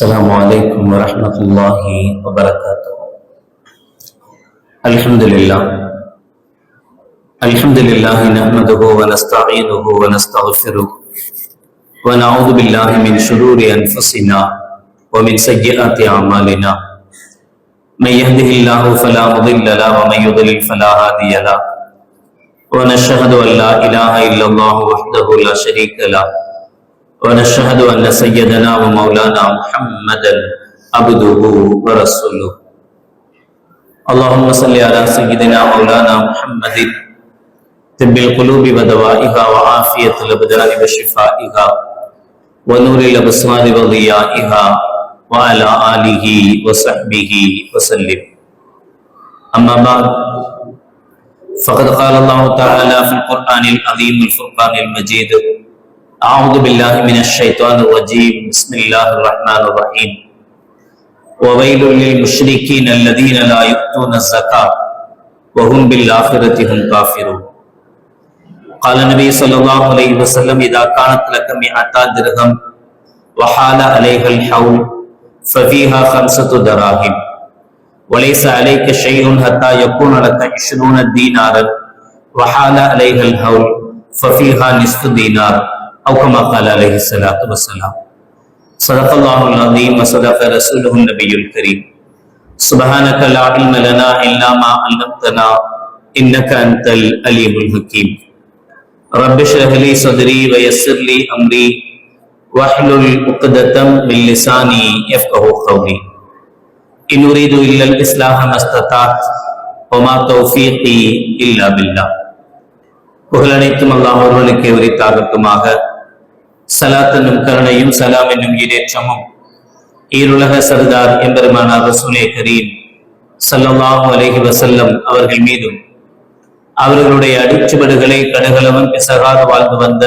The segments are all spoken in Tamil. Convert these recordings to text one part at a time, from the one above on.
السلام عليكم ورحمة الله وبركاته. الحمد لله نحمده ونستعينه ونستغفره ونعوذ بالله من شرور أنفسنا ومن سيئات أعمالنا. من يهده الله فلا مضل له ومن يضلل فلا هادي له، ونشهد أن لا إله إلا الله وحده لا شريك له، ونشهد أن سيدنا ومولانا محمدا عبده ورسوله. اللهم صل على سيدنا مولانا محمد طب القلوب ودوائها وعافية الأبدان وشفائها ونور الأبصار وضيائها وعلى آله وصحبه وسلم. أما بعد، فقد قال الله تعالى في القرآن العظيم الفرقان المجيد: أعوذ بالله من الشيطان الرجيم، بسم الله الرحمن الرحيم. وويل للمشركين الذين لا يؤتون الزكاة وهم بالآخرة هم كافرون. قال النبي صلى الله عليه وسلم: إذا كانت لك 200 درهم وحال عليها الحول ففيها 5 دراهم وليس عليك شيء حتى يكون لك 20 دينارا وحال عليها الحول ففيها نصف دينار أو كما قال عليه الصلاة والسلام. صدق الله العظيم وصدق رسوله النبي الكريم. سبحانك لا علم لنا إلا ما علمتنا إنك أنت العليم الحكيم. رب اشرح لي صدري ويسر لي أمري واحلل عقدة من لساني يفقهوا قولي. إن أريد إلا الإصلاح ما استطعت وما توفيقي إلا بالله. புகழனைத்தும் அல்லாஹ் ஒருவனுக்கே உரித்தாகட்டுமாக. சலாத் என்னும் கருணையும் சலாம் என்னும் ஈடேற்றமும் ஈருலக சர்தார் எம்பெருமானார் ரசூலே கரீம் ஸல்லல்லாஹு அலைஹி வஸல்லம் அவர்கள் மீதும், அவர்களுடைய அடிச்சுவடுகளை கடுகளவன் பிசகாது வாழ்ந்து வந்த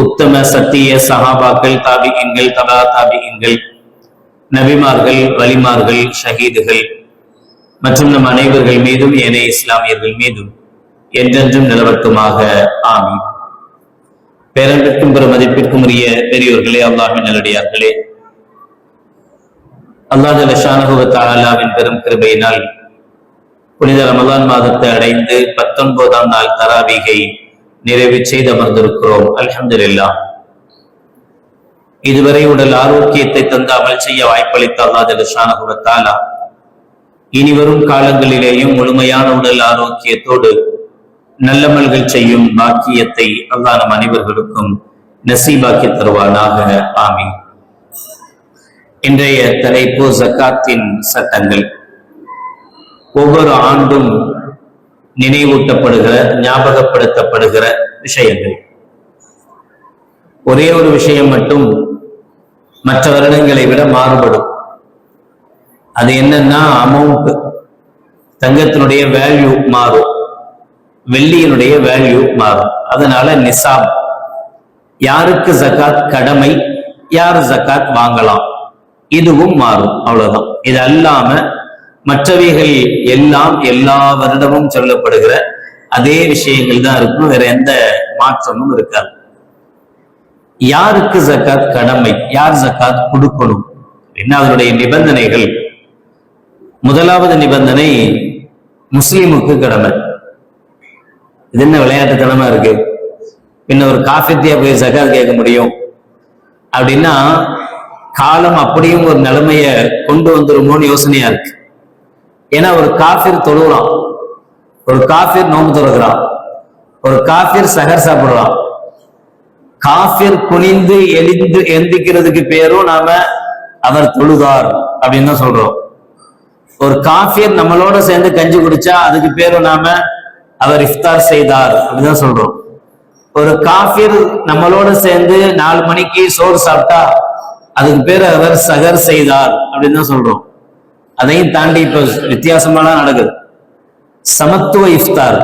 உத்தம சத்திய சஹாபாக்கள், தாபிஈன்கள், தபா தாபிஈன்கள், நபிமார்கள், வலிமார்கள், ஷஹீதுகள் மற்றும் நம் அனைவர்கள் மீதும் ஏனைய இஸ்லாமியர்கள் மீதும் என்றென்றும் நிலவட்டுமாக. ஆமீன். பேரன்பிற்கும் பெரும் மதிப்பிற்கும் உரிய பெரியோர்களே, அல்லாஹ்வின் நல்லடியார்களே, அல்லாஹ் ஜல்ல ஷானஹு வ தஆலாவின் பெரும் கிருபையினால் புனித ரமலான் மாதத்தை அடைந்து 19ஆம் நாள் தராவீகை நிறைவு செய்து அமர்ந்திருக்கிறோம். அல்ஹம்துலில்லாஹ். இதுவரை உடல் ஆரோக்கியத்தை தந்து அமல் செய்ய வாய்ப்பளித்த அல்லாஹ் ஜல்ல ஷானஹு வ தஆலா இனி வரும் காலங்களிலேயும் முழுமையான உடல் ஆரோக்கியத்தோடு நல்லமல்கள் செய்யும் பாக்கியத்தை அல்லாஹ் நம் அனைவர்களுக்கும் நசீபாக்கி தருவானாக. ஆமீன். இன்றைய தலைப்பு ஜகாத்தின் சட்டங்கள். ஒவ்வொரு ஆண்டும் நினைவூட்டப்படுகிற, ஞாபகப்படுத்தப்படுகிற விஷயங்கள். ஒரே ஒரு விஷயம் மட்டும் மற்ற வருடங்களை விட மாறுபடும். அது என்னன்னா, அமௌண்ட், தங்கத்தினுடைய வேல்யூ மாறும், வெள்ளியினுடைய வேல்யூ மாறும். அதனால நிசாப், யாருக்கு ஜகாத் கடமை, யார் ஜகாத் வாங்கலாம், இதுவும் மாறும். அவ்வளவுதான். இது அல்லாம மற்றவைகள் எல்லாம் எல்லா வருடமும் சொல்லப்படுகிற அதே விஷயங்கள் தான் இருக்கும். வேற எந்த மாற்றமும் இருக்காது. யாருக்கு ஜகாத் கடமை, யார் ஜகாத் கொடுக்கணும் என்ன அதனுடைய நிபந்தனைகள்? முதலாவது நிபந்தனை, முஸ்லிமுக்கு கடமை. இது என்ன விளையாட்டுத்தனமா இருக்கு? பின்ன ஒரு காஃபித்தியா போய் ஜகாத் கேட்க முடியும் அப்படின்னா, காலம் அப்படியும் ஒரு நிலைமைய கொண்டு வந்துருமோன்னு யோசனையா இருக்கு. ஏன்னா ஒரு காஃபிர் தொழுகிறான், ஒரு காஃபிர் நோம்பு தொழுகிறான், ஒரு காஃபிர் சகர் சாப்பிடுறான். காஃபிர் குனிந்து எந்திக்கிறதுக்கு பேரும் நாம அவர் தொழுதார் அப்படின்னு தான் சொல்றோம். ஒரு காஃபிர் நம்மளோட சேர்ந்து கஞ்சி குடிச்சா அதுக்கு பேரும் நாம அவர் இஃப்தார் செய்தார் அப்படிதான் சொல்றோம். ஒரு காஃபிர் நம்மளோட சேர்ந்து 4 மணிக்கு சோறு சாப்பிட்டா அதுக்கு பேரு அவர் சகர் செய்தார் அப்படின்னு தான் சொல்றோம். அதையும் தாண்டி இப்ப வித்தியாசமான நடக்குது. சமத்துவ இஃப்தார்,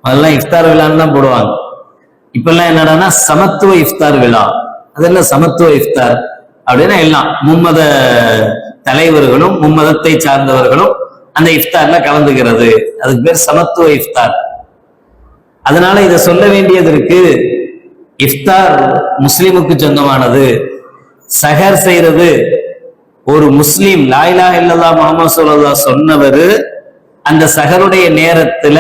அதெல்லாம் இஃப்தார் விழான்னு தான் போடுவாங்க. இப்பெல்லாம் என்னடான்னா சமத்துவ இஃப்தார் விழா. அது என்ன சமத்துவ இஃப்தார் அப்படின்னா, எல்லாம் மும்மத தலைவர்களும் மும்மதத்தை சார்ந்தவர்களும் அந்த இஃப்தார்ல கலந்துகிறது. அதுக்கு பேர் சமத்துவ இஃப்தார். அதனால இதை சொல்ல வேண்டியது இருக்கு. இஃப்தார் முஸ்லிமுக்கு சொந்தமானது, சஹர் செய்யறது ஒரு முஸ்லீம் லா இலாஹ இல்லல்லாஹ் முஹம்மது ஸல்லல்லாஹு சொன்னவர் அந்த சஹருடைய நேரத்துல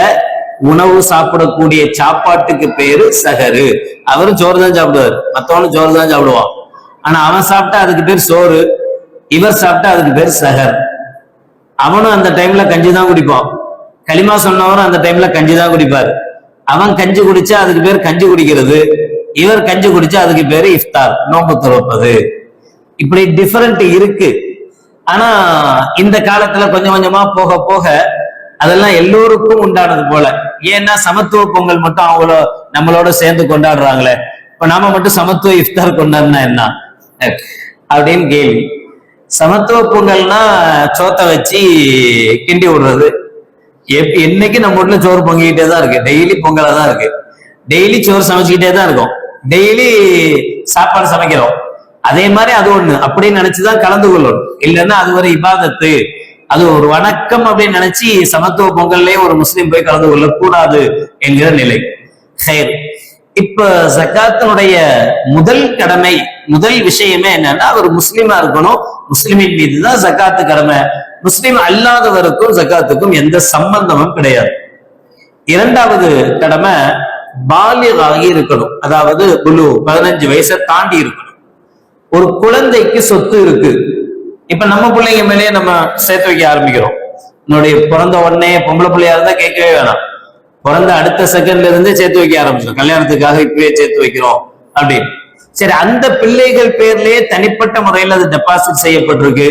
உணவு சாப்பிடக்கூடிய சாப்பாட்டுக்கு பேரு சஹரு. அவரும் சோறு தான் சாப்பிடுவார், மத்தவனும் சோறு தான் சாப்பிடுவான். ஆனா அவன் சாப்பிட்டா அதுக்கு பேர் சோறு, இவர் சாப்பிட்டா அதுக்கு பேர் சஹர். அவனும் அந்த டைம்ல கஞ்சி தான் குடிப்பான், களிமா சொன்னவரும் அந்த டைம்ல கஞ்சி தான் குடிப்பார். அவன் கஞ்சி குடிச்சா அதுக்கு பேர் கஞ்சி குடிக்கிறது, இவர் கஞ்சி குடிச்சா அதுக்கு பேரு இஃப்தார், நோன்பு துறப்பது. இப்படி டிஃபரெண்ட் இருக்கு. ஆனா இந்த காலத்துல கொஞ்சம் கொஞ்சமா போக போக அதெல்லாம் எல்லோருக்கும் உண்டானது போல. ஏன்னா சமத்துவ பொங்கல் மட்டும் அவங்கள நம்மளோட சேர்ந்து கொண்டாடுறாங்களே, இப்ப நாம மட்டும் சமத்துவ இஃப்தார் கொண்டாடுனா என்ன அப்படின்னு கேள்வி. சமத்துவ பொங்கல்னா சோத்தை வச்சு கிண்டி விடுறது. என்னைக்கு நம்ம வீட்டுல சோறு பொங்கிக்கிட்டே தான் இருக்கு, டெய்லி பொங்கலா தான் இருக்கு, டெய்லி சோறு சமைச்சுக்கிட்டே தான் இருக்கும், டெய்லி சாப்பாடு சமைக்கிறோம். அதே மாதிரி அது ஒண்ணு அப்படின்னு நினைச்சுதான் கலந்து கொள்ளணும். இல்லைன்னா அது ஒரு இபாதத்து, அது ஒரு வணக்கம் அப்படின்னு நினைச்சு சமத்துவ பொங்கல்லே ஒரு முஸ்லீம் போய் கலந்து கொள்ளக்கூடாது என்கிற நிலை. இப்ப ஜகாத்தினுடைய முதல் கடமை, முதல் விஷயமே என்னன்னா அவர் முஸ்லீமா இருக்கணும். முஸ்லிமின் மீதுதான் ஜகாத்து கடமை. முஸ்லிம் அல்லாதவருக்கும் ஜகாத்துக்கும் எந்த சம்பந்தமும் கிடையாது. இரண்டாவது கடமை பாலிகாகி இருக்கணும், அதாவது புலு 15 வயசை தாண்டி இருக்கணும். ஒரு குழந்தைக்கு சொத்து இருக்கு. இப்ப நம்ம பிள்ளைங்க மேலேயே நம்ம சேர்த்து வைக்க ஆரம்பிக்கிறோம். என்னுடைய பிறந்த உடனே பொம்பளை பிள்ளையா இருந்தா கேட்கவே வேணாம், பிறந்த அடுத்த செகண்ட்ல இருந்தே சேர்த்து வைக்க ஆரம்பிச்சோம், கல்யாணத்துக்காக இப்பவே சேர்த்து வைக்கிறோம் அப்படின்னு. சரி, அந்த பிள்ளைகள் பேர்லயே தனிப்பட்ட முறையில் அது டெபாசிட் செய்யப்பட்டிருக்கு,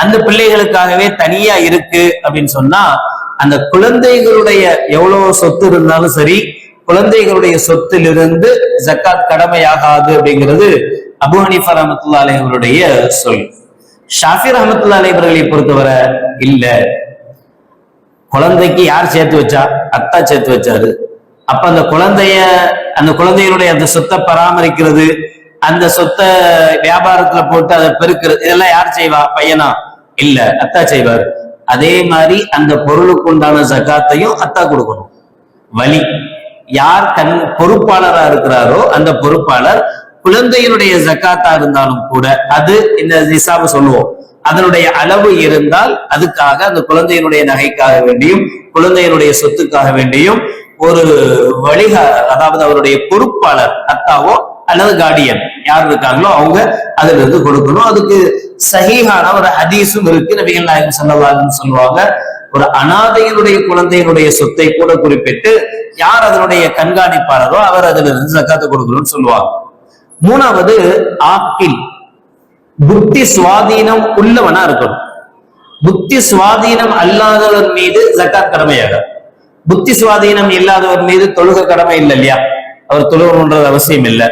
அந்த பிள்ளைகளுக்காகவே தனியா இருக்கு அப்படின்னு சொன்னா அந்த குழந்தைகளுடைய எவ்வளவு சொத்து இருந்தாலும் சரி, குழந்தைகளுடைய சொத்திலிருந்து ஜக்காத் கடமையாகாது அப்படிங்கிறது அபூ ஹனீஃபா ரஹ்மத்துல்லாஹி அலைஹி அவருடைய சொல். ஷாஃபி ரஹ்மத்துல்லாஹி அலைஹி அவர்களை பொறுத்தவரை இல்ல, குழந்தைக்கு யார் சேர்த்து வச்சா? அத்தா சேர்த்து வச்சாரு. அப்ப அந்த குழந்தைகளுடைய அந்த சொத்தை பராமரிக்கிறது, அந்த சொத்தை வியாபாரத்துல போட்டு அதை பெருக்கிறது, இதெல்லாம் யார் செய்வா? பையனா? இல்ல, அத்தா செய்வார். அதே மாதிரி அந்த பொருளுக்கு உண்டான ஜகாத்தையும் அத்தா கொடுக்கணும். வலி யார் பொறுப்பாளரா இருக்கிறாரோ அந்த பொறுப்பாளர் குழந்தையினுடைய ஜக்காத்தா இருந்தாலும் கூட, அது இந்த நிசாபு சொல்லுவோம், அதனுடைய அளவு இருந்தால் அதுக்காக அந்த குழந்தையினுடைய நகைக்காக வேண்டியும் குழந்தையினுடைய சொத்துக்காக வேண்டியும் ஒரு அதாவது அவருடைய பொறுப்பாளர் அத்தாவோ அல்லது கார்டியன் யார் இருக்காங்களோ அவங்க அதுல இருந்து கொடுக்கணும். அதுக்கு சஹீஹான ஒரு ஹதீஸும் இருக்கு. நபிகள் நாயகம் ஸல்லல்லாஹு அலைஹி வஸல்லம் சொல்லுவாங்க, ஒரு அனாதையினுடைய குழந்தையினுடைய சொத்தை கூட குறிப்பிட்டு யார் அதனுடைய கண்காணிப்பாளரோ அவர் அதுல இருந்து ஜக்காத்து கொடுக்கணும்னு சொல்லுவாங்க. மூணாவது ஆக்கில், புத்தி சுவாதீனம் உள்ளவனா இருக்கணும். புத்தி சுவாதீனம் அல்லாதவர் மீது ஜக்காத் கடமையாக, புத்தி சுவாதீனம் இல்லாதவர் மீது தொழுகை கடமை இல்லை இல்லையா, அவர் தொழுகணுன்றது அவசியம் இல்லை.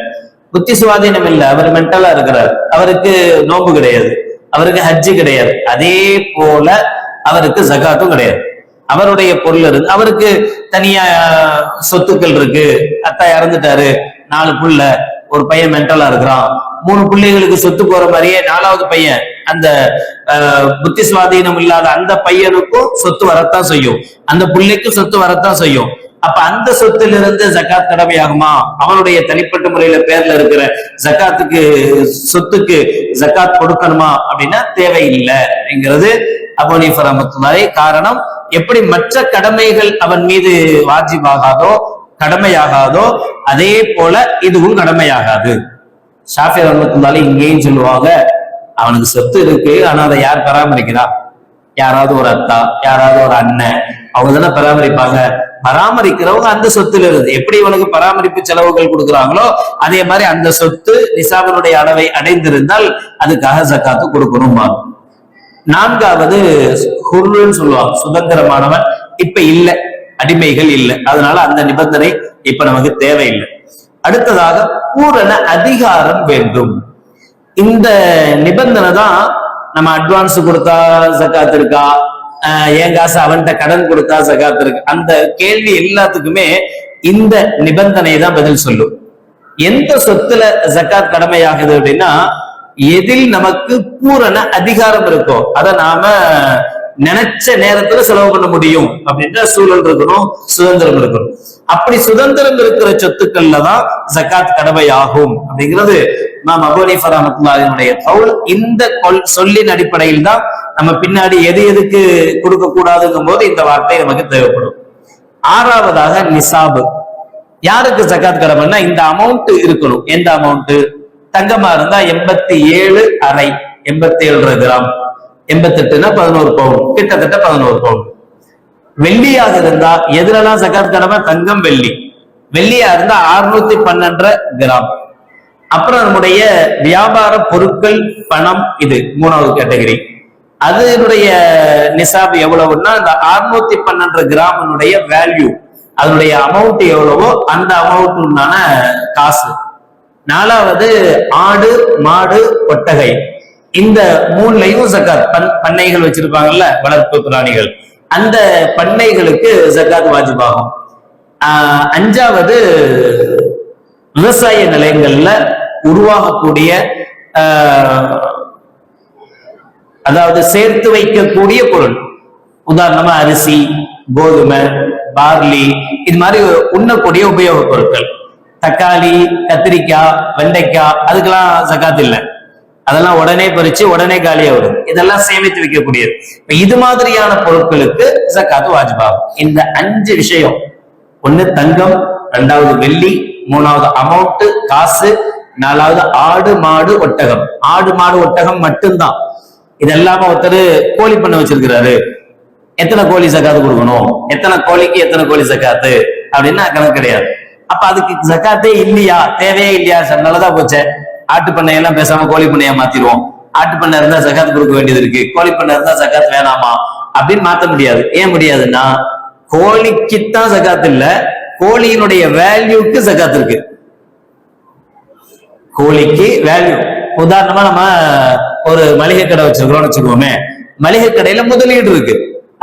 புத்தி சுவாதீனம் இல்லை, அவர் மென்டலா இருக்கிறார், அவருக்கு நோன்பு கிடையாது, அவருக்கு ஹஜ்ஜு கிடையாது, அதே போல அவருக்கு ஜகாத்தும் கிடையாது. அவருடைய பொருள் இருக்கு, அவருக்கு தனியா சொத்துக்கள் இருக்கு, அத்தா இறந்துட்டாரு, 4 புள்ள, ஒரு பையன் மென்டலா இருக்கிறான், 3 பிள்ளைகளுக்கு சொத்து போற மாதிரியே 4வது பையன் அந்த புத்தி சுவாதீனம் இல்லாத அந்த பையனுக்கும் சொத்து வரத்தான் செய்யும், அந்த பிள்ளைக்கும் சொத்து வரத்தான் செய்யும். அப்ப அந்த சொத்திலிருந்து ஜக்காத் கடமையாகுமா? அவனுடைய தனிப்பட்ட முறையில பேர்ல இருக்கிற ஜக்காத்துக்கு சொத்துக்கு ஜக்காத் கொடுக்கணுமா அப்படின்னா தேவையில்லை அப்படிங்கிறது அபூ ஹனீஃபா ரஹ்மத்துல்லாஹி. காரணம், எப்படி மற்ற கடமைகள் அவன் மீது வாஜிபாகாதோ கடமையாகாதோ அதே போல இதுவும் கடமையாகாது. ஷாஃபி ரஹ்மத்துல்லாஹி இங்கேயும் சொல்லுவாங்க, அவனுக்கு சொத்து இருக்கு, ஆனா அதை யார் பராமரிக்கிறா? யாராவது ஒரு அத்தா, யாராவது ஒரு அண்ணன், அவங்க தானே பராமரிப்பாங்க. பராமரிக்கிறவங்க அந்த சொத்துல இருந்து எப்படி இவனுக்கு பராமரிப்பு செலவுகள் கொடுக்குறாங்களோ அதே மாதிரி அந்த சொத்து நிசாபனுடைய அளவை அடைந்திருந்தால் அதுக்காக ஜக்காத்து கொடுக்கணுமா. 4வது ஹுர்ருன்னு சொல்லுவாங்க, சுதந்திரமானவன். இப்ப இல்ல, அடிமைகள் இல்லை, அதனால அந்த நிபந்தனை இப்ப நமக்கு தேவையில்லை. அடுத்ததாக பூரண அதிகாரம் வேண்டும். இந்த நிபந்தனை தான் நம்ம அட்வான்ஸ் கொடுத்தா ஜக்காத் இருக்கா, என் காசு அவன்கிட்ட கடன் கொடுத்தா ஜக்காத் இருக்கு, அந்த கேள்வி எல்லாத்துக்குமே இந்த நிபந்தனை தான் பதில் சொல்லும். எந்த சொத்துல ஜக்காத் கடமையாகுது அப்படின்னா, எதில் நமக்கு பூரண அதிகாரம் இருக்கோ அதை நாம நினைச்ச நேரத்துல செலவு பண்ண முடியும் அப்படின்ற சூழல் இருக்கணும், சுதந்திரம் இருக்கணும். அப்படி சுதந்திரம் இருக்கிற சொத்துக்கள்ல தான் ஜகாத் கடமையாகும் அப்படிங்கிறது இமாம் அபூ ஹனீஃபா ரஹ்மத்துல்லாஹினுடைய கவுல். இந்த சொல்லின் அடிப்படையில் தான் நம்ம பின்னாடி எது எதுக்கு கொடுக்க கூடாதுங்கும் போது இந்த வார்த்தை நமக்கு தேவைப்படும். ஆறாவதாக நிசாபு. யாருக்கு ஜகாத் கடமைன்னா இந்த அமௌண்ட் இருக்கணும். எந்த அமௌண்ட்? தங்கமா இருந்தா 87.5 87 கிராம், 88னா 11 பவுன், கிட்டத்தட்ட 11 பவுன். வெள்ளியாக இருந்தா எதுலலாம் ஜகாத் கடமை? தங்கம், வெள்ளி. வெள்ளியா இருந்தா 612 கிராம். அப்புறம் நம்முடைய வியாபார பொருட்கள், பணம், இது 3வது கேட்டகரி. அதனுடைய நிசாப் எவ்வளவுன்னா இந்த 612 கிராமினுடைய வேல்யூ, அதனுடைய அமௌண்ட் எவ்வளவோ அந்த அமௌண்ட்டுனான காசு. 4வது ஆடு, மாடு, ஒட்டகை. இந்த 3லையும் ஜகாத். பண்ணைகள் வச்சிருப்பாங்கல்ல, வளர்ப்பு பிராணிகள், அந்த பண்ணைகளுக்கு ஜகாத் வாஜிபாகும். 5வது விவசாய நிலையங்கள்ல உருவாகக்கூடிய அதாவது சேர்த்து வைக்கக்கூடிய பொருள், உதாரணமா அரிசி, கோதுமை, பார்லி, இது மாதிரி உண்ணக்கூடிய உபயோக பொருட்கள். தக்காளி, கத்திரிக்காய், வெண்டைக்காய், அதுக்கெல்லாம் ஜகாத் இல்லை. அதெல்லாம் உடனே பறிச்சு உடனே காலியா வரும். இதெல்லாம் சேமித்து வைக்கக்கூடியது. இது மாதிரியான பொருட்களுக்கு ஜகாத் வாஜிபாகும். இந்த 5 விஷயம், 1 தங்கம், 2வது வெள்ளி, 3வது அமௌண்ட் காசு, 4வது ஆடு, மாடு, ஒட்டகம். ஆடு, மாடு, ஒட்டகம் மட்டும்தான். இதெல்லாம ஒருத்தர் கோழி பண்ண வச்சிருக்கிறாரு, எத்தனை கோழி ஜகாத்து கொடுக்கணும், எத்தனை கோழிக்கு எத்தனை கோழி ஜகாத்து அப்படின்னா கணக்கு கிடையாது. அப்ப அதுக்கு ஜகாத்தே இல்லையா, தேவையே இல்லையா, நல்லதான் போச்சே. ஆட்டு பண்ணையெல்லாம் பேசாம கோழி பண்ணையா மாத்திடுவோம். ஆட்டு பண்ணை இருந்தா ஜகாத்து கொடுக்க வேண்டியது இருக்கு, கோழி பண்ணை இருந்தா ஜகாத் வேணாமா அப்படின்னு மாத்த முடியாது. ஏன் முடியாதுன்னா கோழிக்குத்தான் ஜகாத் இல்ல, கோழியினுடைய வேல்யூக்கு ஜகாத் இருக்கு. கோழிக்கு வேல்யூ. உதாரணமா நம்ம ஒரு மளிகை கடை வச்சிருக்கிறோம்னு வச்சுக்கோமே, மளிகை கடையில முதலீடு இருக்கு,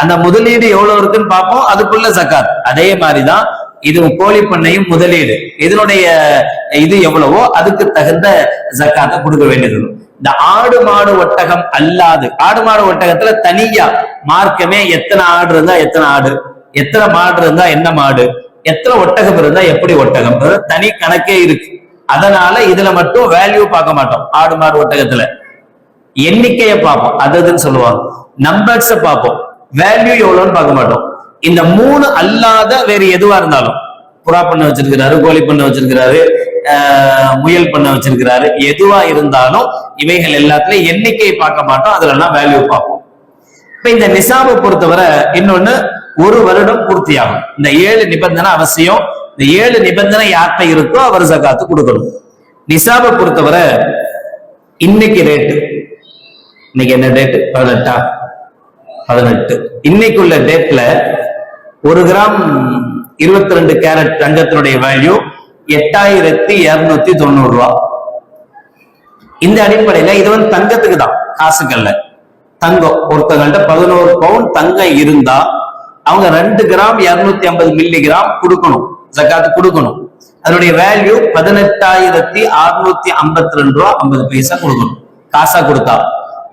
அந்த முதலீடு எவ்வளவு இருக்குன்னு பார்ப்போம், அதுக்குள்ள ஜகாத். அதே மாதிரிதான் இது கோழி பண்ணையும் முதலீடு, இதனுடைய இது எவ்வளவோ அதுக்கு தகுந்த ஜகாத்தை கொடுக்க வேண்டியது. இந்த ஆடு, மாடு, ஒட்டகம் அல்லாது, ஆடு, மாடு, ஒட்டகத்துல தனியா மார்க்கமே எத்தனை ஆடு இருந்தா எத்தனை ஆடு, எத்தனை மாடு இருந்தா என்ன மாடு, எத்தனை ஒட்டகம் இருந்தா எப்படி ஒட்டகம், தனி கணக்கே இருக்கு. அதனால இதுல மட்டும் வேல்யூ பார்க்க மாட்டோம். ஆடு, மாடு, ஒட்டகத்துல எண்ணிக்கையை பார்ப்போம், அதுன்னு சொல்லுவாங்க. நம்பர்ஸ் பார்ப்போம், வேல்யூ எவ்வளவுன்னு பார்க்க மாட்டோம். இந்த 3 அல்லாத வேறு எதுவா இருந்தாலும், புறா பண்ண வச்சிருக்கிறாரு, கோழி பண்ண வச்சிருக்கிறாரு, முயல் பண்ண வச்சிருக்கிறாரு, எதுவா இருந்தாலும் இவைகள் எல்லாத்துலயும் எண்ணிக்கையை பார்க்க மாட்டோம், அதுல எல்லாம் வேல்யூ பார்ப்போம். இப்ப இந்த நிசாபை பொறுத்தவரை இன்னொன்னு, 1 வருடம் பூர்த்தியாகும். இந்த 7 நிபந்தனை அவசியம். இந்த 7 நிபந்தனை யார்கிட்ட இருக்கோ அவர் ஜகாத்து கொடுக்கணும். நிசாபை பொறுத்தவரை இன்னைக்கு ரேட்டு, இன்னைக்கு என்ன டேட்? 18. இன்னைக்குள்ள டேட்ல 1 கிராம் 22 கேரட் தங்கத்தினுடைய வேல்யூ 8290 ரூபாய். இந்த அடிப்படையில இது வந்து தங்கத்துக்கு தான், காசுக்கல்ல. தங்கம் ஒருத்தங்கள்ட்ட 11 பவுன் தங்கம் இருந்தா அவங்க 2 கிராம் 250 மில்லி கிராம் கொடுக்கணும், ஜகாத்து கொடுக்கணும். அதனுடைய வேல்யூ 18,652 ரூபாய் 50 பைசா கொடுக்கணும், காசா கொடுத்தா.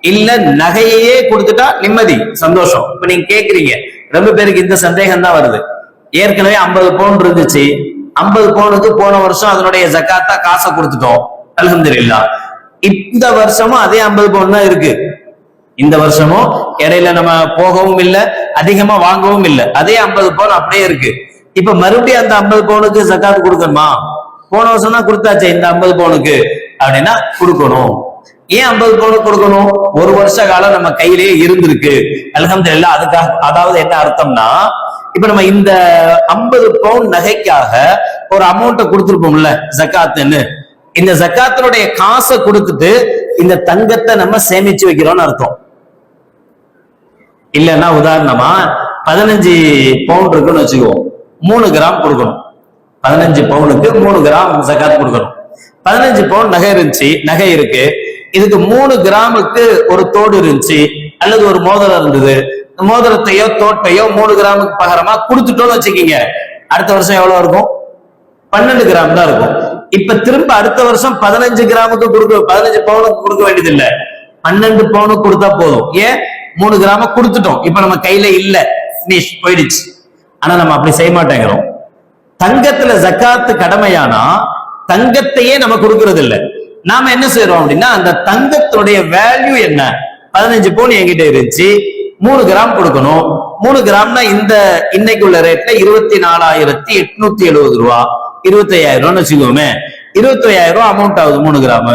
இல்ல நகையே கொடுத்துட்டா நிம்மதி, சந்தோஷம். இப்ப நீங்க கேக்குறீங்க, ரொம்ப பேருக்கு இந்த சந்தேகம் தான் வருது. ஏற்கனவே 50 பவுன் இருந்துச்சு, 50 பவுனுக்கு போன வருஷம் அதனுடைய ஜகாத்தா காசை கொடுத்துட்டோம், அல்ஹம்துலில்லாஹ். இந்த வருஷமும் அதே 50 பவுன் தான் இருக்கு. இந்த வருஷமும் இடையில நம்ம போகவும் இல்லை, அதிகமா வாங்கவும் இல்லை, அதே 50 பவுன் அப்படியே இருக்கு. இப்ப மறுபடியும் அந்த 50 பவுனுக்கு ஜகாத் கொடுக்கணுமா? போன வருஷம் தான் கொடுத்தாச்சு இந்த 50 பவுனுக்கு அப்படின்னா கொடுக்கணும். ஏன் 50 பவுனுக்கு கொடுக்கணும்? 1 வருஷ காலம் நம்ம கையிலேயே இருந்திருக்கு, அல்ஹம்துலில்லாஹ். அதுக்காக, அதாவது என்ன அர்த்தம்னா, இப்ப நம்ம இந்த 50 பவுன் நகைக்காக ஒரு அமௌண்ட்டை கொடுத்துருப்போம்ல ஜகாத்துன்னு, இந்த ஜகாத்தினுடைய காசை கொடுத்துட்டு இந்த தங்கத்தை நம்ம சேமிச்சு வைக்கிறோம்னு அர்த்தம். இல்லைன்னா உதாரணமா 15 பவுன் இருக்குன்னு வச்சுக்குவோம், 3 கிராம் கொடுக்கணும். 15 பவுனுக்கு 3 கிராம் ஜகாத் கொடுக்கணும். 15 பவுன் நகை இருந்துச்சு, நகை இருக்கு, இதுக்கு 3 கிராமுக்கு ஒரு தோடு இருந்துச்சு அல்லது ஒரு மோதிரம் இருந்தது, மோதிரத்தையோ தோட்டையோ 3 கிராமுக்கு பகரமா கொடுத்துட்டோம்னு வச்சுக்கீங்க, அடுத்த வருஷம் எவ்வளவு இருக்கும்? 12 கிராம் தான் இருக்கும். இப்ப திரும்ப அடுத்த வருஷம் 15 கிராமுக்கு கொடுக்க, 15 பவுனுக்கு கொடுக்க வேண்டியது இல்ல, 12 பவுனுக்கு கொடுத்தா போதும். ஏன்? 3 கிராம கொடுத்துட்டோம், இப்ப நம்ம கையில இல்ல, போயிடுச்சு. ஆனா நம்ம அப்படி செய்ய மாட்டேங்கிறோம். தங்கத்துல ஜக்காத்து கடமையானா தங்கத்தையே நம்ம கொடுக்கறது இல்லை. நாம என்ன செய்யறோம் அப்படின்னா, அந்த தங்கத்துடைய வேல்யூ என்ன, 15 பவுன் என்கிட்ட இருந்துச்சு, 3 கிராம் கொடுக்கணும். 3 கிராம்னா இந்த இன்னைக்கு உள்ள ரேட்ல 24,870 ரூபா, 25,000 ரூபான்னு வச்சுக்கோமே. 25,000 ரூபாய் அமௌண்ட் ஆகுது 3 கிராம்.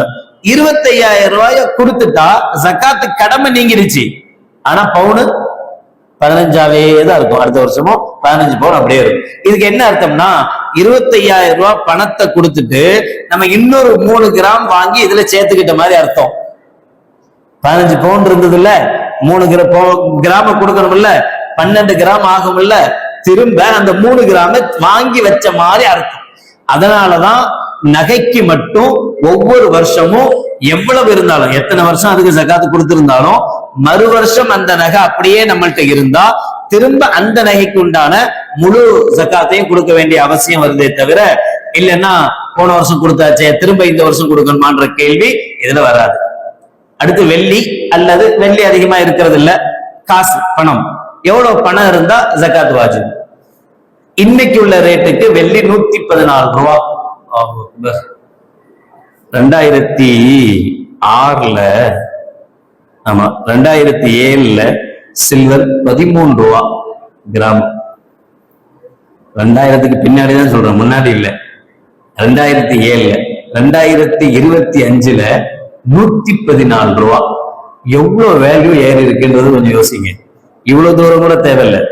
25,000 ரூபாய கொடுத்துட்டா ஜக்காத்து கடமை நீங்கிருச்சு. ஆனா பவுனு 15ஆவே தான் இருக்கும். அடுத்த வருஷமும் 15 பவுன் அப்படியே இருக்கும். இதுக்கு என்ன அர்த்தம்னா, 25,000 ரூபாய் பணத்தை கொடுத்துட்டு நம்ம இன்னொரு 3 கிராம் வாங்கி இதுல சேர்த்துக்கிட்ட மாதிரி அர்த்தம். 15 பவுன் இருந்தது இல்ல, 3 கிராம கொடுக்கணும் இல்ல, 12 கிராம் ஆகும் இல்ல, திரும்ப அந்த 3 கிராம வாங்கி வச்ச மாதிரி அர்த்தம். அதனாலதான் நகைக்கு மட்டும் ஒவ்வொரு வருஷமும் எவ்வளவு இருந்தாலும், எத்தனை வருஷம் அதுக்கு ஜக்காத்து கொடுத்திருந்தாலும், மறு வருஷம் அந்த நகை அப்படியே நம்மள்கிட்ட இருந்தா திரும்ப அந்த நகைக்கு உண்டான முழு ஜக்காத்தையும் கொடுக்க வேண்டிய அவசியம் வருதே தவிர, இல்லைன்னா போன வருஷம் கொடுத்தாச்சே திரும்ப இந்த வருஷம் கொடுக்கணுமான்ற கேள்வி இதுல வராது. அடுத்து வெள்ளி, அல்லது வெள்ளி அதிகமா இருக்கிறது இல்ல, காசு பணம், எவ்வளவு பணம் இருந்தா ஜக்காத் வாஜிப்? இன்னைக்கு உள்ள ரேட்டுக்கு வெள்ளி 114 ரூபா. 2006ல, ஆமா 2007ல சில்வர் 13 ரூபா கிராம். 2000க்கு பின்னாடிதான் சொல்றேன், முன்னாடி இல்ல. 2007ல, 2025ல 114 ரூபா. எவ்வளவு வேல்யூ ஏறி இருக்குன்றது கொஞ்சம் யோசிங்க. இவ்வளவு தூரம் கூட தேவையில்லை.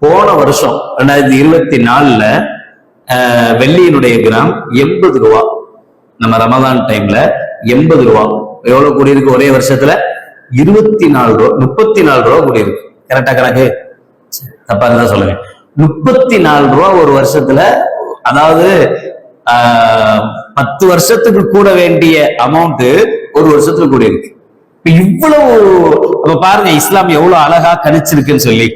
போன வருஷம் 2024ல வெள்ளியினுடைய கிராம் 80 ரூபா. நம்ம ரமதான் டைம்ல 80 ரூபா. எவ்வளவு கூடி இருக்கு ஒரே வருஷத்துல? 24 ரூபா, 34 ரூபா கூடி இருக்கு. கரெக்டா கணக்கு? தப்பா இருந்தா சொல்லுங்க. 34 ரூபா ஒரு வருஷத்துல, அதாவது 10 வருஷத்துக்கு கூட வேண்டிய அமௌண்ட் ஒரு வருஷத்துல கூட இருக்கு. இவ்வளவு பாருங்க, இஸ்லாம் எவ்வளவு அழகா கணிச்சிருக்குன்னு சொல்லி.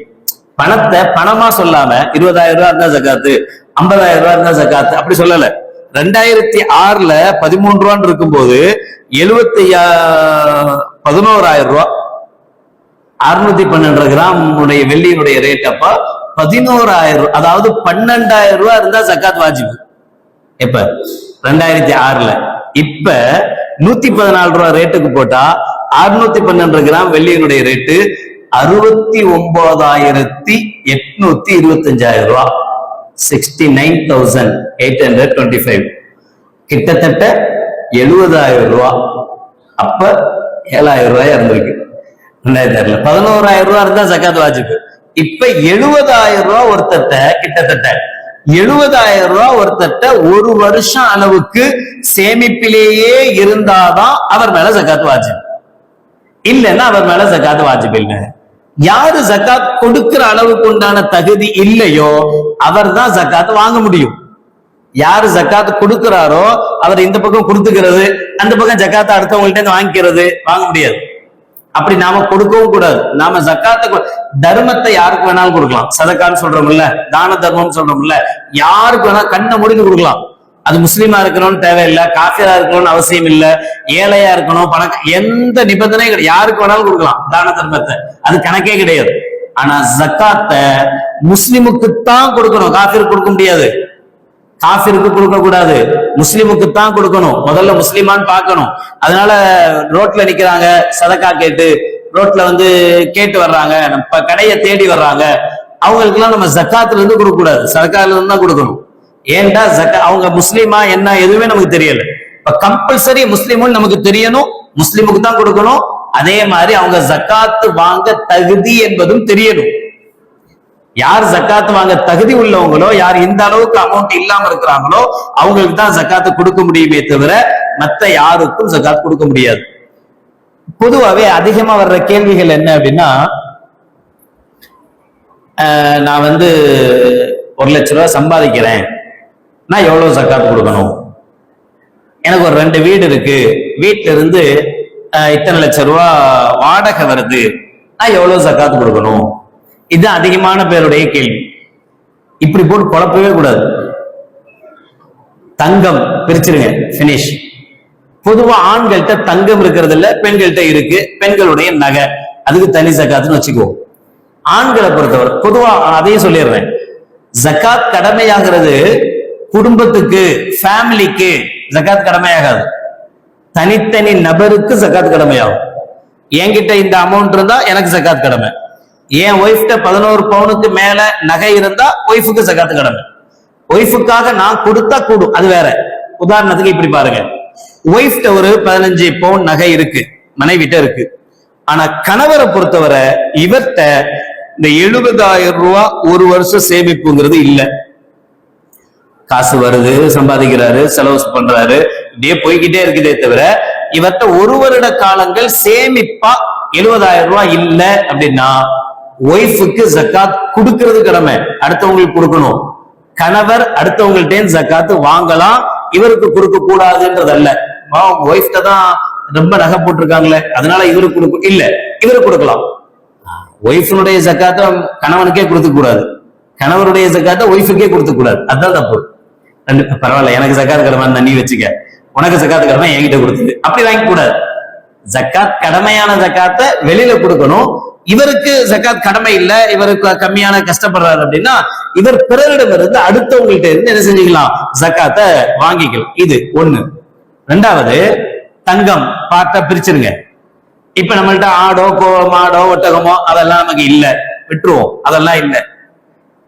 பணத்தை பணமா சொல்லாம 20,000 ரூபாய் இருந்தா ஜக்காத்து, 50,000 ரூபாய் இருந்தா ஜக்காத்து அப்படி சொல்லல. 2006ல 13 ரூபான்னு இருக்கும்போது 11,000 ரூபாய், 612 கிராம் உடைய வெள்ளியினுடைய ரேட் அப்ப 11,000, அதாவது 12,000 ரூபாய் இருந்தா ஜக்காத் வாஜிப். எப்ப? 2006ல. இப்ப 114 ரூபாய் ரேட்டுக்கு போட்டா 612 கிராம் வெள்ளியினுடைய ரேட்டு 69,825 ரூபாய், 69,825, கிட்டத்தட்ட 70,000 ரூபாய். அப்ப 7,000 ரூபாய் இருந்திருக்கு 2006ல. 11,000 ரூபாய் இருந்தா ஜக்காத் வாஜிப். இப்ப 70,000 ரூபாய் ஒருத்தட்ட, கிட்டத்தட்ட 70,000 ரூபாய் ஒருத்தட்ட ஒரு வருஷம் அளவுக்கு சேமிப்பிலேயே இருந்தாதான் அவர் மேல ஜக்காத் வாஜிப். இல்லைன்னா அவர் மேல ஜக்காத் வாஜிப் இல்லை. யாரு ஜக்காத் கொடுக்கிற அளவுக்கு உண்டான தகுதி இல்லையோ அவர் தான் ஜக்காத் வாங்க முடியும். யாரு ஜக்காத் கொடுக்கிறாரோ அவர் இந்த பக்கம் கொடுத்துக்கிறது, அந்த பக்கம் ஜக்காத்தை அடுத்தவங்கள்ட்ட வாங்கிக்கிறது வாங்க முடியாது. அப்படி நாம கொடுக்கவும் கூடாது. நாம ஜக்காத்தை, தர்மத்தை யாருக்கு வேணாலும் கொடுக்கலாம். சதக்கான்னு சொல்றோம்ல, தான தர்மம் சொல்றோம்ல, யாருக்கு வேணா கண்ணை முடிந்து கொடுக்கலாம். அது முஸ்லீமா இருக்கணும்னு தேவையில்லை, காஃபிரா இருக்கணும்னு அவசியம் இல்லை, ஏழையா இருக்கணும், எந்த நிபந்தனையும் கிடையாது. யாருக்கு வேணாலும் கொடுக்கலாம் தான தர்மத்தை, அது கணக்கே கிடையாது. ஆனா ஜக்காத்தை முஸ்லிமுக்குத்தான் கொடுக்கணும், காஃபிருக்கு கொடுக்க முடியாது. காஃபிருக்கு கொடுக்க கூடாது, முஸ்லிமுக்கு தான் கொடுக்கணும். முதல்ல முஸ்லிமான்னு பார்க்கணும். அதனால ரோட்ல நிக்கிறாங்க சதக்கா கேட்டு, ரோட்ல கேட்டு வர்றாங்க, நம்ம கடையை தேடி வர்றாங்க, அவங்களுக்கு எல்லாம் நம்ம ஜக்காத்துல இருந்து கொடுக்க கூடாது, சதக்கால இருந்து தான் கொடுக்கணும். ஏன்டா அவங்க முஸ்லீமா என்ன எதுவுமே நமக்கு தெரியல. இப்ப கம்பல்சரி முஸ்லீமுன்னு நமக்கு தெரியணும், முஸ்லிமுக்கு தான் கொடுக்கணும். அதே மாதிரி அவங்க ஜக்காத்து வாங்க தகுதி என்பதும் தெரியணும். யார் ஜக்காத்து வாங்க தகுதி உள்ளவங்களோ, யார் இந்த அளவுக்கு அமௌண்ட் இல்லாம இருக்கிறாங்களோ அவங்களுக்கு தான் ஜக்காத்து கொடுக்க முடியுமே தவிர மத்த யாருக்கும் ஜக்காத் கொடுக்க முடியாது. பொதுவாகவே அதிகமா வர்ற கேள்விகள் என்ன அப்படின்னா, நான் 1 லட்ச ரூபாய் சம்பாதிக்கிறேன், நான் எவ்வளவு ஜக்காத் கொடுக்கணும்? எனக்கு ஒரு 2 வீடு இருக்கு, வீட்டுல இருந்து இத்தனை லட்சம் ரூபாய் வாடகை வருது, நான் எவ்வளவு ஜக்காத் கொடுக்கணும்? இதுதான் அதிகமான பேருடைய கேள்வி. இப்படி போட்டு குழப்பவே கூடாது. தங்கம் பிரிச்சிருங்க, பினிஷ். பொதுவா ஆண்கள்கிட்ட தங்கம் இருக்கிறது இல்ல, பெண்கள்கிட்ட இருக்கு. பெண்களுடைய நகை, அதுக்கு தனி ஜக்காத்துன்னு வச்சுக்குவோம். ஆண்களை பொறுத்தவரை பொதுவா அதையும் சொல்லிடுறேன், ஜக்காத் கடமையாகிறது குடும்பத்துக்கு, ஃபேமிலிக்கு ஜகாத் கடமையாகாது. தனித்தனி நபருக்கு ஜகாத் கடமையாகும். என்கிட்ட இந்த அமௌண்ட் இருந்தா எனக்கு ஜகாத் கடமை. என் ஒய்ஃப்ட 11 பவுனுக்கு மேல நகை இருந்தா ஒய்ஃபுக்கு ஜகாத் கடமை. ஒய்ஃபுக்காக நான் கொடுத்தா கூடும், அது வேற. உதாரணத்துக்கு இப்படி பாருங்க, ஒய்ஃப்ட ஒரு 15 பவுன் நகை இருக்கு, மனைவிட்ட இருக்கு. ஆனா கணவரை பொறுத்தவரை இவர்கிட்ட இந்த 70,000 ரூபாய் ஒரு வருஷம் சேமிப்புங்கிறது இல்ல. காசு வருது, சம்பாதிக்கிறாரு, செலவு பண்றாரு, இப்படியே போய்கிட்டே இருக்குதே தவிர இவர்கிட்ட ஒரு வருட காலங்கள் சேமிப்பா 70,000 ரூபாய் இல்ல அப்படின்னா ஒய்ஃபுக்கு ஜக்காத் கொடுக்கிறது கடமை, அடுத்தவங்களுக்கு கொடுக்கணும். கணவர் அடுத்தவங்கள்ட்ட ஜக்காத்து வாங்கலாம், இவருக்கு கொடுக்க கூடாதுன்றதல்ல. ஒய்ஃப்ட தான் ரொம்ப நகை போட்டிருக்காங்களே அதனால இவருக்கு கொடுக்க இல்ல, இவருக்கு கொடுக்கலாம். ஒய்ஃபுடைய ஜக்காத்த கணவனுக்கே கொடுக்க கூடாது, கணவருடைய ஜக்காத்த ஒய்ஃபுக்கே கொடுக்க கூடாது. அதுதான் தப்பு. பரவாயில்ல, எனக்கு ஜக்காத் கடமை நீ வச்சுக்க, உனக்கு ஜக்காத் கடமை என்கிட்ட கொடுத்துது, அப்படி வாங்க கூடாது. ஜக்காத் கடமையான ஜக்காத்த வெளியில கொடுக்கணும். இவருக்கு ஜக்காத் கடமை இல்ல, இவருக்கு கம்மியான கஷ்டப்படுறாரு அப்படின்னா இவர் பிறரிடம் இருந்து அடுத்தவங்கள்ட்ட இருந்து என்ன செஞ்சுக்கலாம், ஜக்காத்த வாங்கிக்கலாம். இது ஒண்ணு. ரெண்டாவது, தங்கம் பார்த்த பிரிச்சிருங்க. இப்ப நம்மள்ட்ட ஆடோ மாடோ ஒட்டகமோ அதெல்லாம் நமக்கு இல்ல, விட்டுருவோம், அதெல்லாம் இல்ல.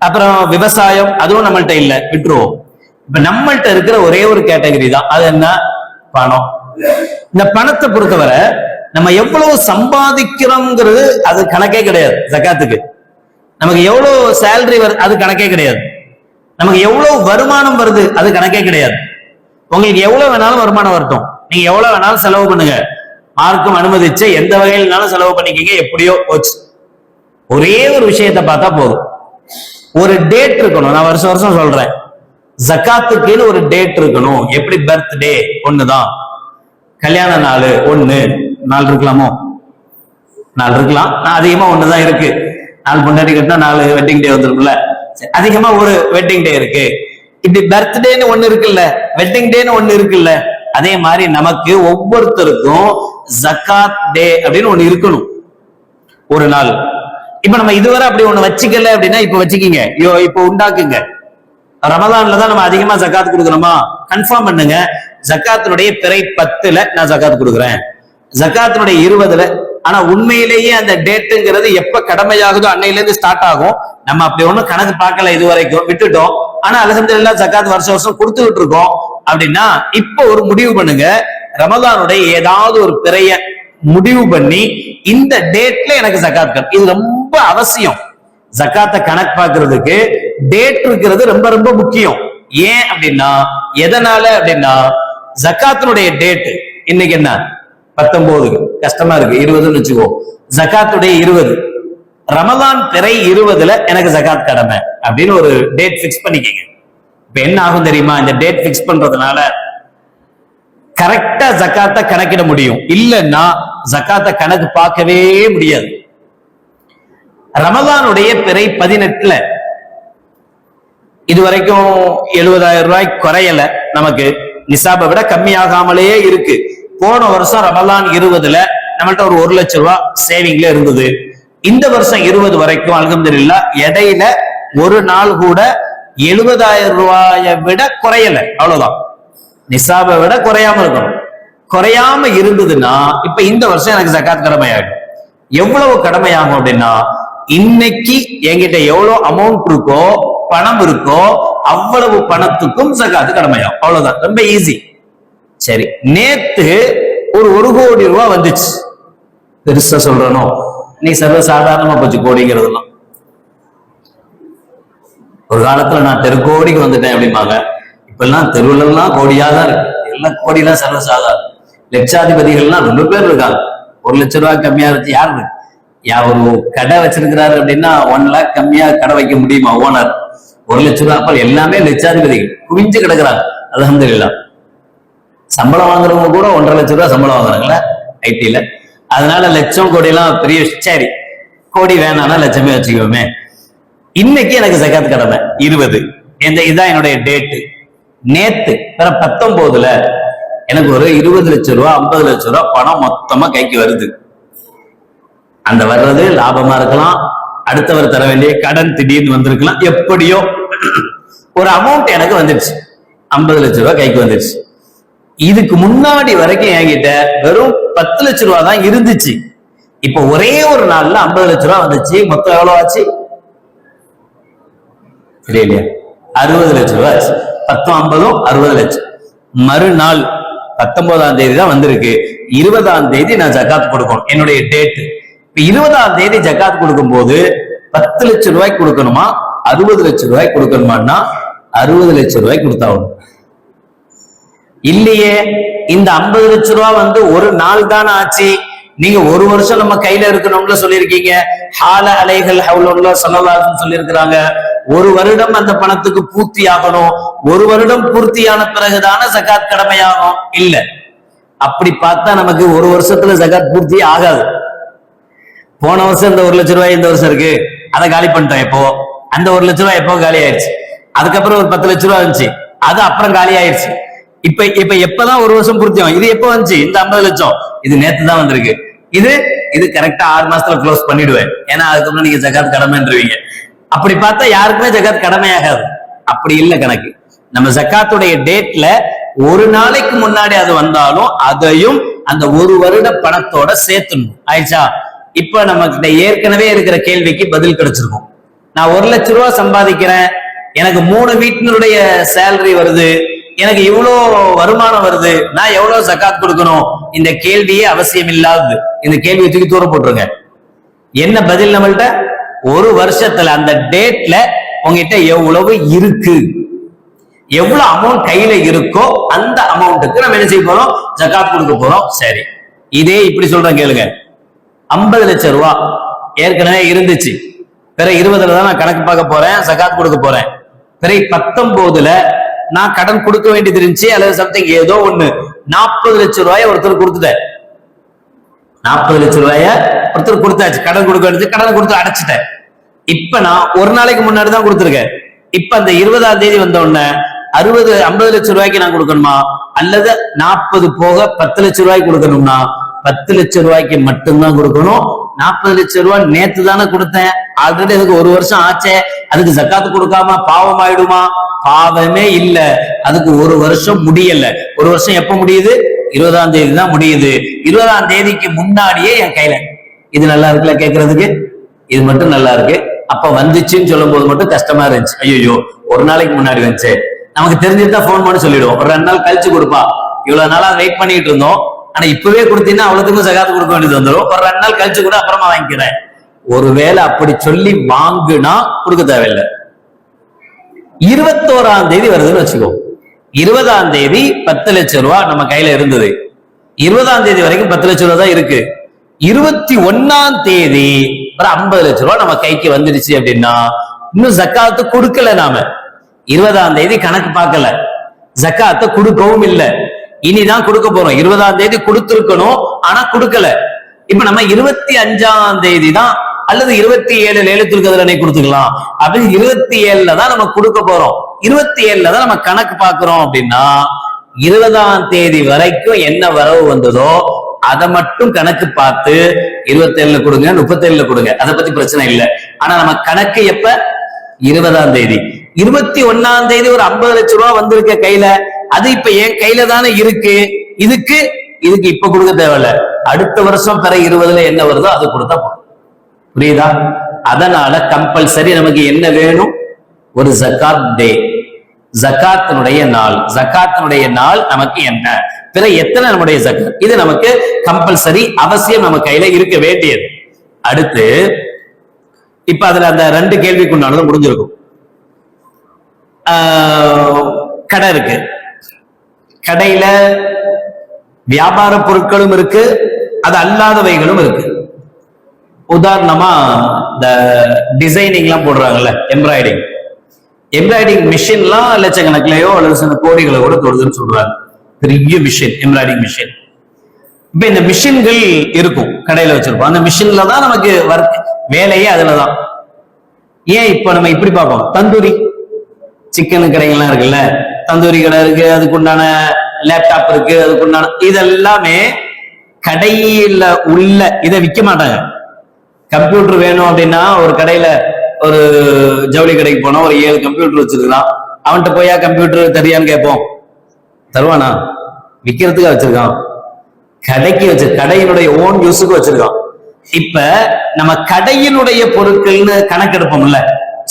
அப்புறம் விவசாயம், அதுவும் நம்மள்ட்ட இல்ல, விட்டுருவோம். இப்ப நம்மள்ட்ட இருக்கிற ஒரே ஒரு கேட்டகரி தான், அது என்ன, பணம். இந்த பணத்தை பொறுத்தவரை நம்ம எவ்வளவு சம்பாதிக்கிறோம்ங்கிறது அது கணக்கே கிடையாது. ஜக்காத்துக்கு நமக்கு எவ்வளவு சேலரி வருது அது கணக்கே கிடையாது. நமக்கு எவ்வளவு வருமானம் வருது அது கணக்கே கிடையாது. உங்களுக்கு எவ்வளவு வேணாலும் வருமானம் வரட்டும், நீங்க எவ்வளவு வேணாலும் செலவு பண்ணுங்க, மார்க்கும் அனுமதிச்ச எந்த வகையில்னாலும் செலவு பண்ணிக்கீங்க, எப்படியோ போச்சு. ஒரே ஒரு விஷயத்தை பார்த்தா போதும், ஒரு டேட் இருக்கணும். நான் வருஷம் வருஷம் சொல்றேன், ஜக்காத்துக்குன்னு ஒரு டேட் இருக்கணும். எப்படி பர்த்டே ஒண்ணுதான், கல்யாண நாள் ஒண்ணு, நாள் இருக்கலாமோ, நாள் இருக்கலாம், நான் அதிகமா ஒண்ணுதான் இருக்கு. நாள் பொண்டாட்டி கட்டினா 4 வெட்டிங் டே வந்துருக்குல்ல, அதிகமா ஒரு வெட்டிங் டே இருக்கு. இப்படி பர்த்டேன்னு ஒண்ணு இருக்குல்ல, வெட்டிங் டேன்னு ஒண்ணு இருக்குல்ல, அதே மாதிரி நமக்கு ஒவ்வொருத்தருக்கும் ஜக்காத் டே அப்படின்னு ஒண்ணு இருக்கணும், ஒரு நாள். இப்ப நம்ம இதுவரை அப்படி ஒண்ணு வச்சுக்கல அப்படின்னா இப்ப வச்சுக்கீங்க, இப்ப உண்டாக்குங்க. ரமலான்ல தான் நம்ம அதிகமா ஜக்காத் கொடுக்கணுமா, கன்ஃபார்ம் பண்ணுங்க. ஜக்காத்தினுடைய பிறை 10ல நான் ஜக்காத் கொடுக்குறேன், ஜக்காத்தினுடைய 20ல. ஆனா உண்மையிலேயே அந்த டேட்டுங்கிறது எப்ப கடமையாகுதோ அன்னையில இருந்து ஸ்டார்ட் ஆகும். நம்ம அப்படி ஒண்ணும் கணக்கு பார்க்கல, இது வரைக்கும் விட்டுட்டோம். ஆனா அல்ஹம்துலில்லாஹ் ஜக்காத் வருஷம் வருஷம் கொடுத்துக்கிட்டு இருக்கோம் அப்படின்னா இப்ப ஒரு முடிவு பண்ணுங்க, ரமலானுடைய ஏதாவது ஒரு பிறைய முடிவு பண்ணி இந்த டேட்ல எனக்கு ஜக்காத், இது ரொம்ப அவசியம். ஜக்காத்தை கணக்கு பார்க்கறதுக்கு டேட் இருக்கிறது ரொம்ப ரொம்ப முக்கியம். ஏன் அப்படின்னா, எதனால அப்படின்னா, ஜக்காத்தினுடைய டேட் இன்னைக்கு என்ன 19, கஷ்டமா இருக்கு 20ன்னு வச்சுக்கோ, ஜக்காத்துடைய 20, ரமலான் பிறை 20ல எனக்கு ஜக்காத் கடமை அப்படின்னு ஒரு டேட் பிக்ஸ் பண்ணிக்கங்க. இப்ப என்ன ஆகும் தெரியுமா, இந்த டேட் பிக்ஸ் பண்றதுனால கரெக்டா ஜக்காத்தை கணக்கிட முடியும். இல்லைன்னா ஜக்காத்தை கணக்கு பார்க்கவே முடியாது. ரமலானுடைய பிறை 18ல இதுவரைக்கும் 70,000 ரூபாய் குறையல, நமக்கு நிசாபை விட கம்மியாகாமலேயே இருக்கு. போன வருஷம் ரமலான் 20ல நம்மள்ட்ட ஒரு 1 லட்சம் ரூபாய் சேவிங்ல இருந்தது. இந்த வருஷம் 20 வரைக்கும் அல்ஹம்துலில்லாஹ் இடையில ஒரு நாள் கூட 70,000 ரூபாயை விட குறையல, அவ்வளவுதான். நிசாபை விட குறையாம இருக்கணும். குறையாம இருந்ததுன்னா இப்ப இந்த வருஷம் எனக்கு ஜக்காத் கடமையாகும். எவ்வளவு கடமையாகும் அப்படின்னா, இன்னைக்கு என்கிட்ட எவ்வளவு அமௌண்ட் இருக்கோ, பணம் இருக்கோ, அவ்வளவு பணத்துக்கும் ஜக்காத் கடமையாகும், அவ்வளவுதான். ரொம்ப ஈஸி. சரி, நேத்து ஒரு 1 கோடி ரூபாய் வந்துச்சு, பெருசா சொல்றனோ, நீ சர்வ சாதாரணமா போச்சு கோடிங்கிறதுலாம். ஒரு காலத்துல நான் தெருக்கோடிக்கு வந்துட்டேன் அப்படிம்பாங்க, இப்பெல்லாம் தெருவுலாம் கோடியாதான் இருக்கு, எல்லாம் கோடிலாம் சர்வ சாதாரணம். லட்சாதிபதிகள்லாம் 2 பேர் இருக்காங்க. 1 லட்சம் ரூபாய் கம்மியா இருக்கு யாரு? ஒரு கடை வச்சிருக்கிறாரு அப்படின்னா 1 லாக் கம்மியா கடை வைக்க முடியுமா ஓனர்? 1 லட்சம் ரூபாய். அப்ப எல்லாமே லட்சாதிபதிகள் குவிஞ்சு கிடக்குறாங்க. அல்ஹம்துலில்லாஹ். சம்பளம் வாங்குறவங்க கூட 1.5 லட்சம் ரூபாய் சம்பளம் வாங்குறாங்களா ஐடில. அதனால லட்சம் கோடி எல்லாம் பெரிய, சரி கோடி வேணாம்னா லட்சமே வச்சுக்கோமே. இன்னைக்கு எனக்கு ஜக்காத் கடமை 20, இதான் என்னுடைய டேட்டு. நேத்து 19ல எனக்கு ஒரு 20 லட்சம் ரூபாய் 50 லட்சம் ரூபாய் பணம் மொத்தமா கைக்கு வருது. அந்த வர்றது லாபமா இருக்கலாம், அடுத்தவர் தர வேண்டிய கடன் திடீர்னு வந்திருக்கலாம், எப்படியோ ஒரு அமௌண்ட் எனக்கு வந்துடுச்சு. 50 லட்சம் ரூபாய் கைக்கு வந்துருச்சு. இதுக்கு முன்னாடி வரைக்கும் என்கிட்ட வெறும் 10 லட்சம் ரூபாய் தான் இருந்துச்சு. இப்ப ஒரே ஒரு நாள்ல 50 லட்சம் ரூபாய் வந்துச்சு. மொத்தம் எவ்வளவு ஆச்சு? இல்லையா, 60 லட்சம் ரூபாய் ஆச்சு. 10 50 60 லட்சம். மறுநாள் 19ஆம் தேதி தான் வந்திருக்கு. 20ஆம் தேதி நான் ஜகாத் கொடுக்கணும், என்னுடைய டேட். இப்ப 20ஆம் தேதி ஜகாத் கொடுக்கும் போது 10 லட்சம் ரூபாய்க்கு கொடுக்கணுமா 60 லட்சம் ரூபாய்க்கு கொடுக்கணுமான்னா 60 லட்சம் ரூபாய்க்கு கொடுத்தாகணும். இல்லையே, இந்த 50 லட்சம் ரூபாய் வந்து ஒரு நாள் தானே ஆச்சு, நீங்க ஒரு வருஷம் நம்ம கையில இருக்கணும்னு சொல்லியிருக்கீங்க. ஹால அலைகள் ஹவுலுல்லாஹ் ஸல்லல்லாஹு அலைஹி வஸல்லம் சொல்லியிருக்கிறாங்க, ஒரு வருடம் அந்த பணத்துக்கு பூர்த்தி ஆகணும். ஒரு வருடம் பூர்த்தியான பிறகுதான ஜகாத் கடமையாகும். இல்ல, அப்படி பார்த்தா நமக்கு ஒரு வருஷத்துல ஜகாத் பூர்த்தி ஆகாது. போன வருஷம் இந்த 1 லட்சம் ரூபாய் இந்த வருஷம் இருக்கு, அதை காலி பண்ணிட்டோம். எப்போ அந்த 1 லட்சம் ரூபாய் எப்போ காலி ஆயிடுச்சு. அதுக்கப்புறம் ஒரு 10 லட்சம் ரூபாய் இருந்துச்சு, அது அப்புறம் காலி ஆயிடுச்சு. இப்ப எப்பதான் ஒரு வருஷம் பூர்த்தியும்? இது எப்போ வந்துச்சு? இந்த 50 லட்சம் இது நேத்து தான் வந்திருக்கு. இது கரெக்டா 6 மாசத்துல க்ளோஸ் பண்ணிடுவேன். ஏன்னா அதுக்கப்புறம் நீங்க ஜகாத் கடமைன்றீங்க. அப்படி பார்த்தா யாருக்குமே ஜகாத் கடமையாகாது. அப்படி இல்ல கணக்கு. நம்ம ஜகாத்துடைய டேட்ல ஒரு நாளைக்கு முன்னாடி அது வந்தாலும் அதையும் அந்த ஒரு வருட பணத்தோட சேர்த்துணும். ஆயிடுச்சா? இப்ப நமக்கு ஏற்கனவே இருக்கிற கேள்விக்கு பதில் கிடைச்சிருக்கும். நான் 1 லட்சம் ரூபாய் சம்பாதிக்கிறேன், எனக்கு 3 வீட்டினுடைய சேலரி வருது, எனக்கு இவ்வளவு வருமானம் வருது, நான் எவ்வளவு ஜகாத் கொடுக்கணும்? இந்த கேள்வியே அவசியம் இல்லாதது. இந்த கேள்வியை தூக்கி தூர போட்டுருங்க. என்ன பதில் நம்மள்ட்ட? ஒரு வருஷத்துல அந்த டேட்ல உங்ககிட்ட எவ்வளவு இருக்கு, எவ்வளவு அமௌண்ட் கையில இருக்கோ அந்த அமௌண்ட்டுக்கு நம்ம என்ன செய்ய போறோம்? ஜகாத் கொடுக்க போறோம். சரி, இதே இப்படி சொல்றேன் கேளுங்க. 50 லட்சம் ரூபாய் ஏற்கனவே இருந்துச்சு. பிறகு 20ல தான் நான் கணக்கு பார்க்க போறேன், ஜகாத் கொடுக்க போறேன். பிறகு 19ல நான் கடன் கொடுக்க வேண்டியது இருந்துச்சு, அல்லது சம்திங் ஏதோ ஒண்ணு. 40 லட்சம் ரூபாய ஒருத்தர் கொடுத்துட்டேன். 40 லட்சம் ரூபாய ஒருத்தர் கொடுத்தாச்சு, கடன் கொடுக்க வேண்டியது, கடன் கொடுத்து அடைச்சிட்டேன். இப்ப நான் ஒரு நாளைக்கு முன்னாடி தான் கொடுத்துருக்கேன். இப்ப அந்த 20ஆம் தேதி வந்த உடனே 50 லட்சம் ரூபாய்க்கு நான் கொடுக்கணுமா, அல்லது 40 போக 10 லட்சம் ரூபாய்க்கு கொடுக்கணும்னா 10 லட்சம் ரூபாய்க்கு மட்டும்தான் கொடுக்கணும். 40 லட்சம் ரூபாய் நேத்து தானே கொடுத்தேன், ஆல்ரெடி அதுக்கு ஒரு வருஷம் ஆச்சே, அதுக்கு ஜகாத்து கொடுக்காம பாவம் ஆயிடுமா? பாவமே இல்ல, அதுக்கு ஒரு வருஷம் முடியல. ஒரு வருஷம் எப்ப முடியுது? 20ஆம் தேதி தான் முடியுது. 20ஆம் தேதிக்கு முன்னாடியே என் கையில. இது நல்லா இருக்குல்ல கேட்கறதுக்கு? இது மட்டும் நல்லா இருக்கு. அப்ப வந்துச்சுன்னு சொல்லும் போது மட்டும் கஷ்டமா இருந்துச்சு. ஐயோ, ஒரு நாளைக்கு முன்னாடி வந்துச்சு, நமக்கு தெரிஞ்சிருந்தா போன் பண்ணி சொல்லிடுவோம், ஒரு 2 நாள் கழிச்சு கொடுப்பா, இவ்வளவு நாளா வெயிட் பண்ணிட்டு இருந்தோம், ஆனா இப்பவே கொடுத்தீங்கன்னா அவ்வளவுக்கும் ஜகாத்து கொடுக்க வேண்டியது வந்துடும், ஒரு 2 நாள் கழிச்சு கூட அப்புறமா வாங்கிக்கிறேன். ஒருவேளை அப்படி சொல்லி வாங்குனா கொடுக்க தேவையில்லை. 21ஆம் தேதி வருதுன்னு வச்சுக்கோ. 20ஆம் தேதி 10 லட்சம் ரூபாய் நம்ம கையில இருந்தது. 20ஆம் தேதி வரைக்கும் 10 லட்சம் ரூபாய் தான் இருக்கு. 21ஆம் தேதி ஒரு 50 லட்சம் ரூபாய் நம்ம கைக்கு வந்துடுச்சு அப்படின்னா இன்னும் ஜக்காத்து கொடுக்கல. நாம 20ஆம் தேதி கணக்கு பார்க்கல, ஜக்காத்தை கொடுக்கவும் இல்லை, இனிதான் கொடுக்க போறோம். 20ஆம் தேதி கொடுத்திருக்கணும், ஆனா கொடுக்கல. இப்ப நம்ம 25ஆம் தேதி தான் அல்லது 27 லேலத்துல் கத்ர் கொடுத்துக்கலாம். அப்படி 27ல தான் நம்ம கொடுக்க போறோம். 27ல தான் நம்ம கணக்கு பார்க்கிறோம். அப்படின்னா 20ஆம் தேதி வரைக்கும் என்ன வரவு வந்ததோ அதை மட்டும் கணக்கு பார்த்து 27ல கொடுங்க, 37ல கொடுங்க, அதை பத்தி பிரச்சனை இல்லை. ஆனா நம்ம கணக்கு எப்ப? 20ஆம் தேதி. 21ஆம் தேதி ஒரு 50 லட்சம் ரூபாய் வந்திருக்க கையில, அது இப்ப என் கையில தானே இருக்கு. இதுக்கு இப்ப கொடுக்க தேவையில்ல, அடுத்த வருஷம் பிற 20ல என்ன வருதோ அது கொடுத்தா போதும். புரியுதா? அதனால கம்பல்சரி நமக்கு என்ன வேணும்? ஒரு ஜகாத் டே, ஜகாத்தினுடைய நாள். ஜகாத்தினுடைய நாள் நமக்கு என்ன, பிற எத்தனை நம்முடைய ஜகாத், இது நமக்கு கம்பல்சரி அவசியம் நம்ம கையில இருக்க வேண்டியது. அடுத்து இப்ப அதுல அந்த 2 கேள்விக்குண்டானது முடிஞ்சிருக்கும். கடை இருக்கு, கடையில வியாபார பொருட்களும் இருக்கு, அது அல்லாதவைகளும் இருக்கு. உதாரணமா இந்த டிசைனிங் எல்லாம் போடுறாங்கல்ல, எம்ப்ராய்டிங் மிஷின்லாம் லட்சக்கணக்கிலேயோ அல்லது சில கோடிகளை கூட தொடுதுன்னு சொல்றாங்க. பெரிய மிஷின், எம்ப்ராய்டிங் மிஷின். இப்ப இந்த மிஷின்கள் இருக்கும், கடையில வச்சிருப்போம். அந்த மிஷின்ல தான் நமக்கு வேலையே அதுலதான். ஏன் இப்ப நம்ம இப்படி பார்ப்போம்? தந்தூரி சிக்கன் கடைகள்லாம் இருக்குல்ல, தந்தூரி கடை இருக்கு, அதுக்குண்டான லேப்டாப் இருக்கு, அதுக்குண்டான இதெல்லாமே கடையில உள்ள இதை விற்க மாட்டாங்க. கம்ப்யூட்டர் வேணும் அப்படின்னா ஒரு கடையில, ஒரு ஜவுளி கடைக்கு போனா ஒரு 7 கம்ப்யூட்டர் வச்சிருக்கலாம். அவன்கிட்ட போயா கம்ப்யூட்டர் தெரியான்னு கேட்போம்? தருவானா? விற்கிறதுக்கு வச்சிருக்கான், கடைக்கு கடையினுடைய ஓன் யூஸுக்கு வச்சிருக்கான். இப்ப நம்ம கடையினுடைய பொருட்கள்னு கணக்கெடுப்போம்ல,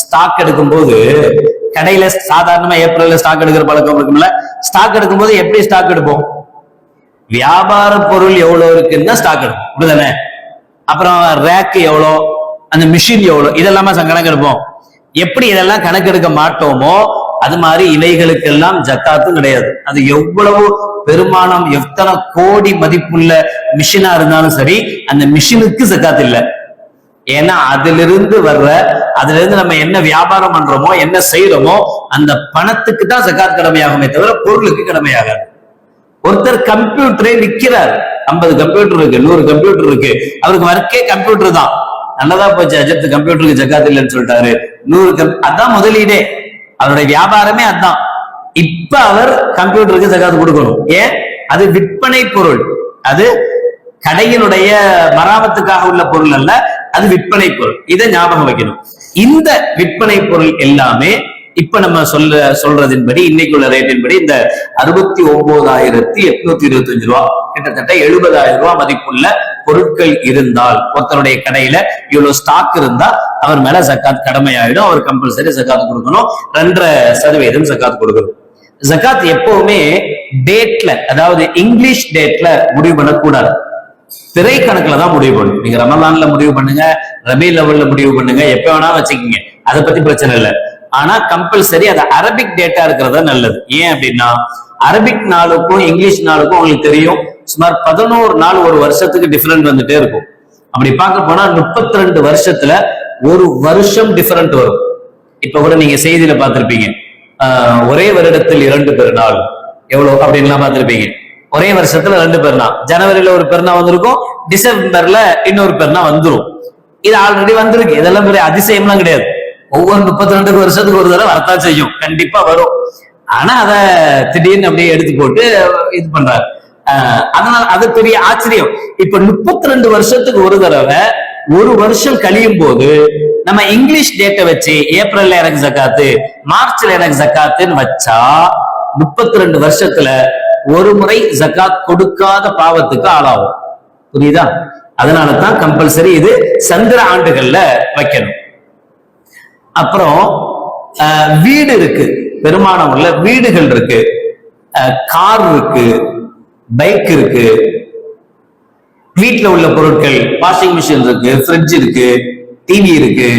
ஸ்டாக் எடுக்கும் போது கடையில சாதாரணமா ஏப்ரல்ல ஸ்டாக் எடுக்கிற பழக்கம் இருக்கும்ல. ஸ்டாக் எடுக்கும் போது எப்படி ஸ்டாக் எடுப்போம்? வியாபார பொருள் எவ்வளவு இருக்குன்னு ஸ்டாக் எடுப்போம், அப்படிதானே? அப்புறம் ரேக் எவ்வளோ, அந்த மிஷின் எவ்வளோ, இதெல்லாமா கணக்கெடுப்போம். எப்படி இதெல்லாம் கணக்கெடுக்க மாட்டோமோ அது மாதிரி இவைகளுக்கெல்லாம் ஜக்காத்தும் கிடையாது. அது எவ்வளவு பெருமானம், எத்தனை கோடி மதிப்புள்ள மிஷினா இருந்தாலும் சரி, அந்த மிஷினுக்கு ஜக்காத் இல்லை. ஏன்னா அதிலிருந்து நம்ம என்ன வியாபாரம் பண்றோமோ, என்ன செய்யறோமோ, அந்த பணத்துக்கு தான் ஜக்காத் கடமையாகுமே தவிர பொருளுக்கு கடமையாகாது. ஒருத்தர் கம்ப்யூட்டரே விற்கிறார், 50 கம்ப்யூட்டர் இருக்கு, 100 கம்ப்யூட்டர் இருக்கு, அவருக்கு ஒர்க்கே கம்ப்யூட்டர் தான். நல்லதா போச்சு, அஜத் கம்ப்யூட்டருக்கு ஜக்காத் இல்லைன்னு சொல்லிட்டாரு. 100 அதான் முதலீடே, அவருடைய வியாபாரமே அதான். இப்ப அவர் கம்ப்யூட்டருக்கு ஜக்காத் கொடுக்கணும். ஏன்? அது விற்பனை பொருள், அது கடையினுடைய மராமத்துக்காக உள்ள பொருள் அல்ல, அது விற்பனை பொருள். இதை ஞாபகம் வைக்கணும். இந்த விற்பனை பொருள் எல்லாமே இப்ப நம்ம சொல்றதின்படி, இன்னைக்கு உள்ள ரேட்டின் படி இந்த 69,825 ரூபாய், கிட்டத்தட்ட 70,000 ரூபாய் மதிப்புள்ள பொருட்கள் இருந்தால், ஒருத்தருடைய கடையில இவ்வளவு ஸ்டாக் இருந்தா அவர் மேல ஜக்காத் கடமையாயிடும். அவர் கம்பல்சரி ஜக்காத் கொடுக்கணும். 2.5% ஜக்காத் கொடுக்கணும். ஜக்காத் எப்பவுமே டேட்ல, அதாவது இங்கிலீஷ் டேட்ல முடிவு பண்ணக்கூடாது, திரை கணக்குல தான் முடிவு பண்ணும். நீங்க ரமலான்ல முடிவு பண்ணுங்க, ரபி லெவல்ல முடிவு பண்ணுங்க, எப்ப வேணா வச்சுக்கீங்க, அதை பத்தி பிரச்சனை இல்லை. ஆனா கம்பல்சரி அது அரபிக் டேட்டா இருக்கிறதா நல்லது. ஏன் அப்படின்னா, அரபிக் நாளுக்கும் இங்கிலீஷ் நாளுக்கும் உங்களுக்கு தெரியும், சுமார் 11 நாள் ஒரு வருஷத்துக்கு டிஃபரெண்ட் வந்துட்டே இருக்கும். அப்படி பார்க்க போனா 32 வருஷத்துல ஒரு வருஷம் டிஃபரெண்ட் வரும். இப்ப கூட நீங்க செய்தியில பார்த்திருப்பீங்க, ஒரே வருடத்தில் 2 பெருநாள் எவ்வளவு அப்படின்லாம் பார்த்திருப்பீங்க. ஒரே வருஷத்துல 2 பெருநாள், ஜனவரியில ஒரு பெருநாள் வந்திருக்கும், டிசம்பர்ல இன்னொரு பெருநாள் வந்துடும். இது ஆல்ரெடி வந்திருக்கு, இதெல்லாம் பெரிய அதிசயம்லாம் கிடையாது. ஒவ்வொரு 32 வருஷத்துக்கு ஒரு தடவை வரத்தான் செய்யும், கண்டிப்பா வரும். ஆனா அத திடீர்னு அப்படியே எடுத்து போட்டு இது பண்றாரு. அதனால அது பெரிய ஆச்சரியம். இப்ப 32 வருஷத்துக்கு ஒரு தடவை ஒரு வருஷம் கழியும் போது நம்ம இங்கிலீஷ் டேட்டை வச்சு ஏப்ரல்ல எனக்கு ஜக்காத்து, மார்ச்ல எனக்கு ஜக்காத்துன்னு வச்சா 32 வருஷத்துல ஒரு முறை ஜக்காத் கொடுக்காத பாவத்துக்கு ஆளாகும். புரியுதா? அதனாலதான் கம்பல்சரி இது சந்திர ஆண்டுகள்ல வைக்கணும். அப்புறம் வீடு இருக்கு, பெருமானம் உள்ள வீடுகள் இருக்கு, கார் இருக்கு, பைக் இருக்கு, வீட்டுல உள்ள பொருட்கள், வாஷிங் மிஷின் இருக்கு, ஃப்ரிட்ஜ் இருக்கு, டிவி இருக்கு.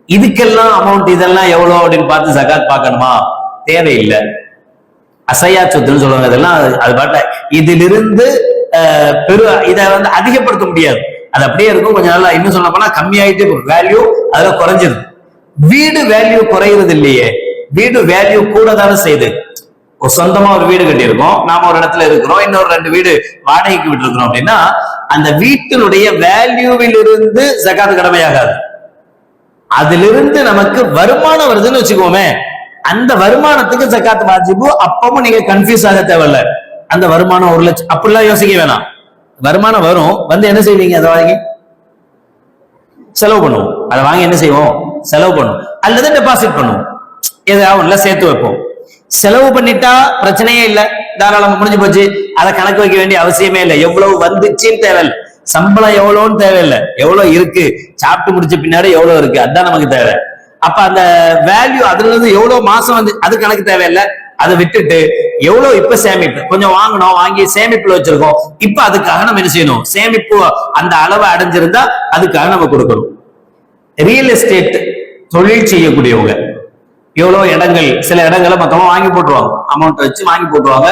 இதுக்கெல்லாம் அமௌண்ட் இதெல்லாம் எவ்வளவு அப்படின்னு பார்த்து ஜகாத் பார்க்கணுமா? தேவையில்லை. அசையா சொத்துன்னு சொல்லுவாங்க, இதெல்லாம் அது பாட்ட இதிலிருந்து இதை அதிகப்படுத்த முடியாது. அது அப்படியே இருக்கும். கொஞ்சம் நாளா இன்னும் சொல்ல போனா கம்மியாயிட்டே வேல்யூ அதுல குறைஞ்சிருது. வீடு வேல்யூ குறையிறது இல்லையே, வீடு வேல்யூ கூட தானே செய்யுது. ஒரு சொந்தமா ஒரு வீடு கட்டியிருக்கோம், நாம ஒரு இடத்துல இருக்கிறோம், இன்னொரு 2 வீடு வாடகைக்கு விட்டு இருக்கிறோம் அப்படின்னா அந்த வீட்டினுடைய வேல்யூவில் இருந்து ஜகாத் கடமையாகாது. அதிலிருந்து நமக்கு வருமானம் வருதுன்னு வச்சுக்கோமே, அந்த வருமானத்துக்கு ஜகாத் வாஜிபு. அப்பவும் நீங்க கன்ஃபியூஸ் ஆக தேவையில்ல. அந்த வருமானம் 1 லட்சம் அப்படிலாம் யோசிக்க வேணாம். வருமானம் வரும், என்ன செய்வீங்க? அதை வாங்கி செலவு பண்ணுவோம். அதை வாங்கி என்ன செய்வோம்? செலவு பண்ணுவோம், அல்லது டெபாசிட் பண்ணுவோம், ஏதாவது சேர்த்து வைப்போம். செலவு பண்ணிட்டா பிரச்சனையே இல்லை, தாராளமா முடிஞ்சு போச்சு. அதை கணக்கு வைக்க வேண்டிய அவசியமே இல்லை. எவ்வளவு வந்துச்சுன்னு தேவையில்லை, சம்பளம் எவ்வளவுன்னு தேவையில்லை, எவ்வளவு இருக்கு, சாப்பிட்டு முடிச்ச பின்னாடி எவ்வளவு இருக்கு, அதுதான் நமக்கு தேவை. அப்ப அந்த வேல்யூ அதுல இருந்து எவ்வளவு மாசம் வந்து அது கணக்கு தேவையில்லை. அதை விட்டுட்டு எவ்வளவு இப்ப சேமிப்பு கொஞ்சம் வாங்கணும், வாங்கி சேமிப்புல வச்சிருக்கோம், இப்ப அதுக்காக நம்ம என்ன செய்யணும்? சேமிப்பு அந்த அளவை அடைஞ்சிருந்தா அதுக்காக நம்ம கொடுக்கணும். ரியல் எஸ்டேட் தொழில் செய்யக்கூடியவங்க எவ்வளவு இடங்கள், சில இடங்களை மொத்தமா வாங்கி போட்டுருவாங்க, அமௌண்ட் வச்சு வாங்கி போட்டுருவாங்க.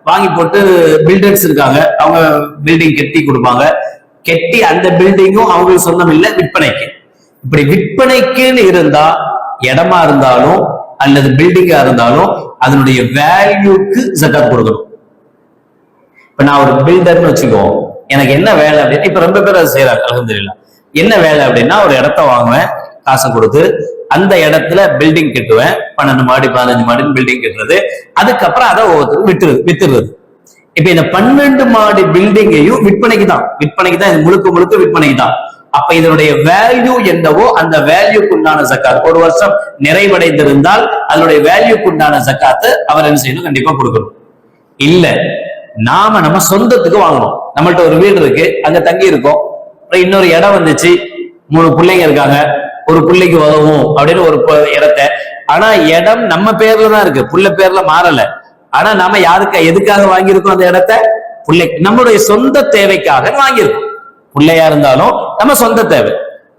வாங்கி போட்டு பில்டர்ஸ் இருக்காங்க, அவங்க பில்டிங் கட்டி கொடுப்பாங்க. கட்டி அந்த பில்டிங்கும் அவங்களுக்கு சொந்தம் இல்லை, விற்பனைக்கு. இப்படி விற்பனைக்குன்னு இருந்தா இடமா இருந்தாலும் அல்லது பில்டிங்கா இருந்தாலும் அதனுடைய வேல்யூக்கு ஜகாத் கொடுக்கணும். இப்ப நான் ஒரு பில்டர்னு வச்சுக்குவோம், எனக்கு என்ன வேலை அப்படின்னு இப்ப ரொம்ப பேர் அதை செய்யறாங்க, அல்ஹம்துலில்லாஹ். என்ன வேலை அப்படின்னா, ஒரு இடத்த வாங்குவேன் காசை கொடுத்து, அந்த இடத்துல பில்டிங் கட்டுவேன், 12 மாடி 15 மாடி பில்டிங் கட்டுறது. அதுக்கப்புறம் அதை ஒவ்வொருத்தரும் வித்துறது. இப்ப இந்த 12 மாடி பில்டிங்கையும் விற்பனைக்கு தான், இது முழுக்க விற்பனைக்கு தான். அப்ப இதனுடைய வேல்யூ என்னவோ அந்த வேல்யூக்கு உண்டான ஜக்காத், ஒரு வருஷம் நிறைவடைந்திருந்தால் அதனுடைய வேல்யூக்கு உண்டான ஜக்காத்து அவர் என்ன செய்யணும், கண்டிப்பா கொடுக்கணும். இல்ல நம்ம சொந்தத்துக்கு வாங்கணும், நம்மள்ட்ட ஒரு வீடு இருக்கு, அங்க தங்கி இருக்கோம், இன்னொரு இடம் வந்துச்சு, 3 பிள்ளைங்க இருக்காங்க, ஒரு பிள்ளைக்கு உதவும் அப்படின்னு ஒரு இடத்த, ஆனா இடம் நம்ம பேர்ல தான் இருக்கு, புள்ள பேர்ல மாறல. ஆனா நாம எதுக்காக வாங்கியிருக்கோம் அந்த இடத்த, நம்மளுடைய சொந்த தேவைக்காக வாங்கியிருக்கோம். பிள்ளையா இருந்தாலும் நம்ம சொந்த தேவை.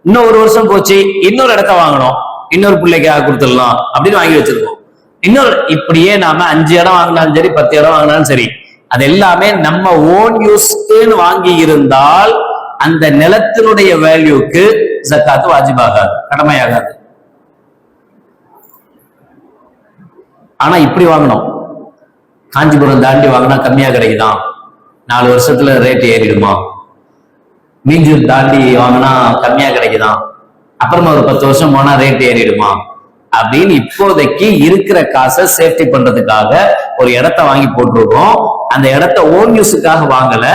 இன்னும் ஒரு வருஷம் போச்சு, இன்னொரு இடத்த வாங்கணும், இன்னொரு பிள்ளைக்காக கொடுத்துடலாம் அப்படின்னு வாங்கி வச்சிருக்கோம். இன்னொரு இப்படியே நாம 5 இடம் வாங்கினாலும் சரி, 10 இடம் வாங்கினாலும் சரி, அது எல்லாமே நம்ம ஓன் யூஸ்க்குன்னு வாங்கி இருந்தால் அந்த நிலத்தினுடைய வேல்யூக்கு ஜக்காத்து வாஜிபாகாது, கடமையாகாது. ஆனா இப்படி வாங்கணும், காஞ்சிபுரம் தாண்டி வாங்கினா கம்மியா கிடைக்குதான், 4 வருஷத்துல ரேட் ஏறிடுமா, மீஞ்சூர் தாண்டி வாங்கினா கம்மியா கிடைக்குதான், அப்புறமா ஒரு 10 வருஷம் போனா ரேட் ஏறிடுமா அப்படின்னு இப்போதைக்கு இருக்கிற காசை சேஃப்டி பண்றதுக்காக ஒரு இடத்த வாங்கி போட்டிருக்கோம். அந்த இடத்த ஓன் யூஸுக்காக வாங்கல,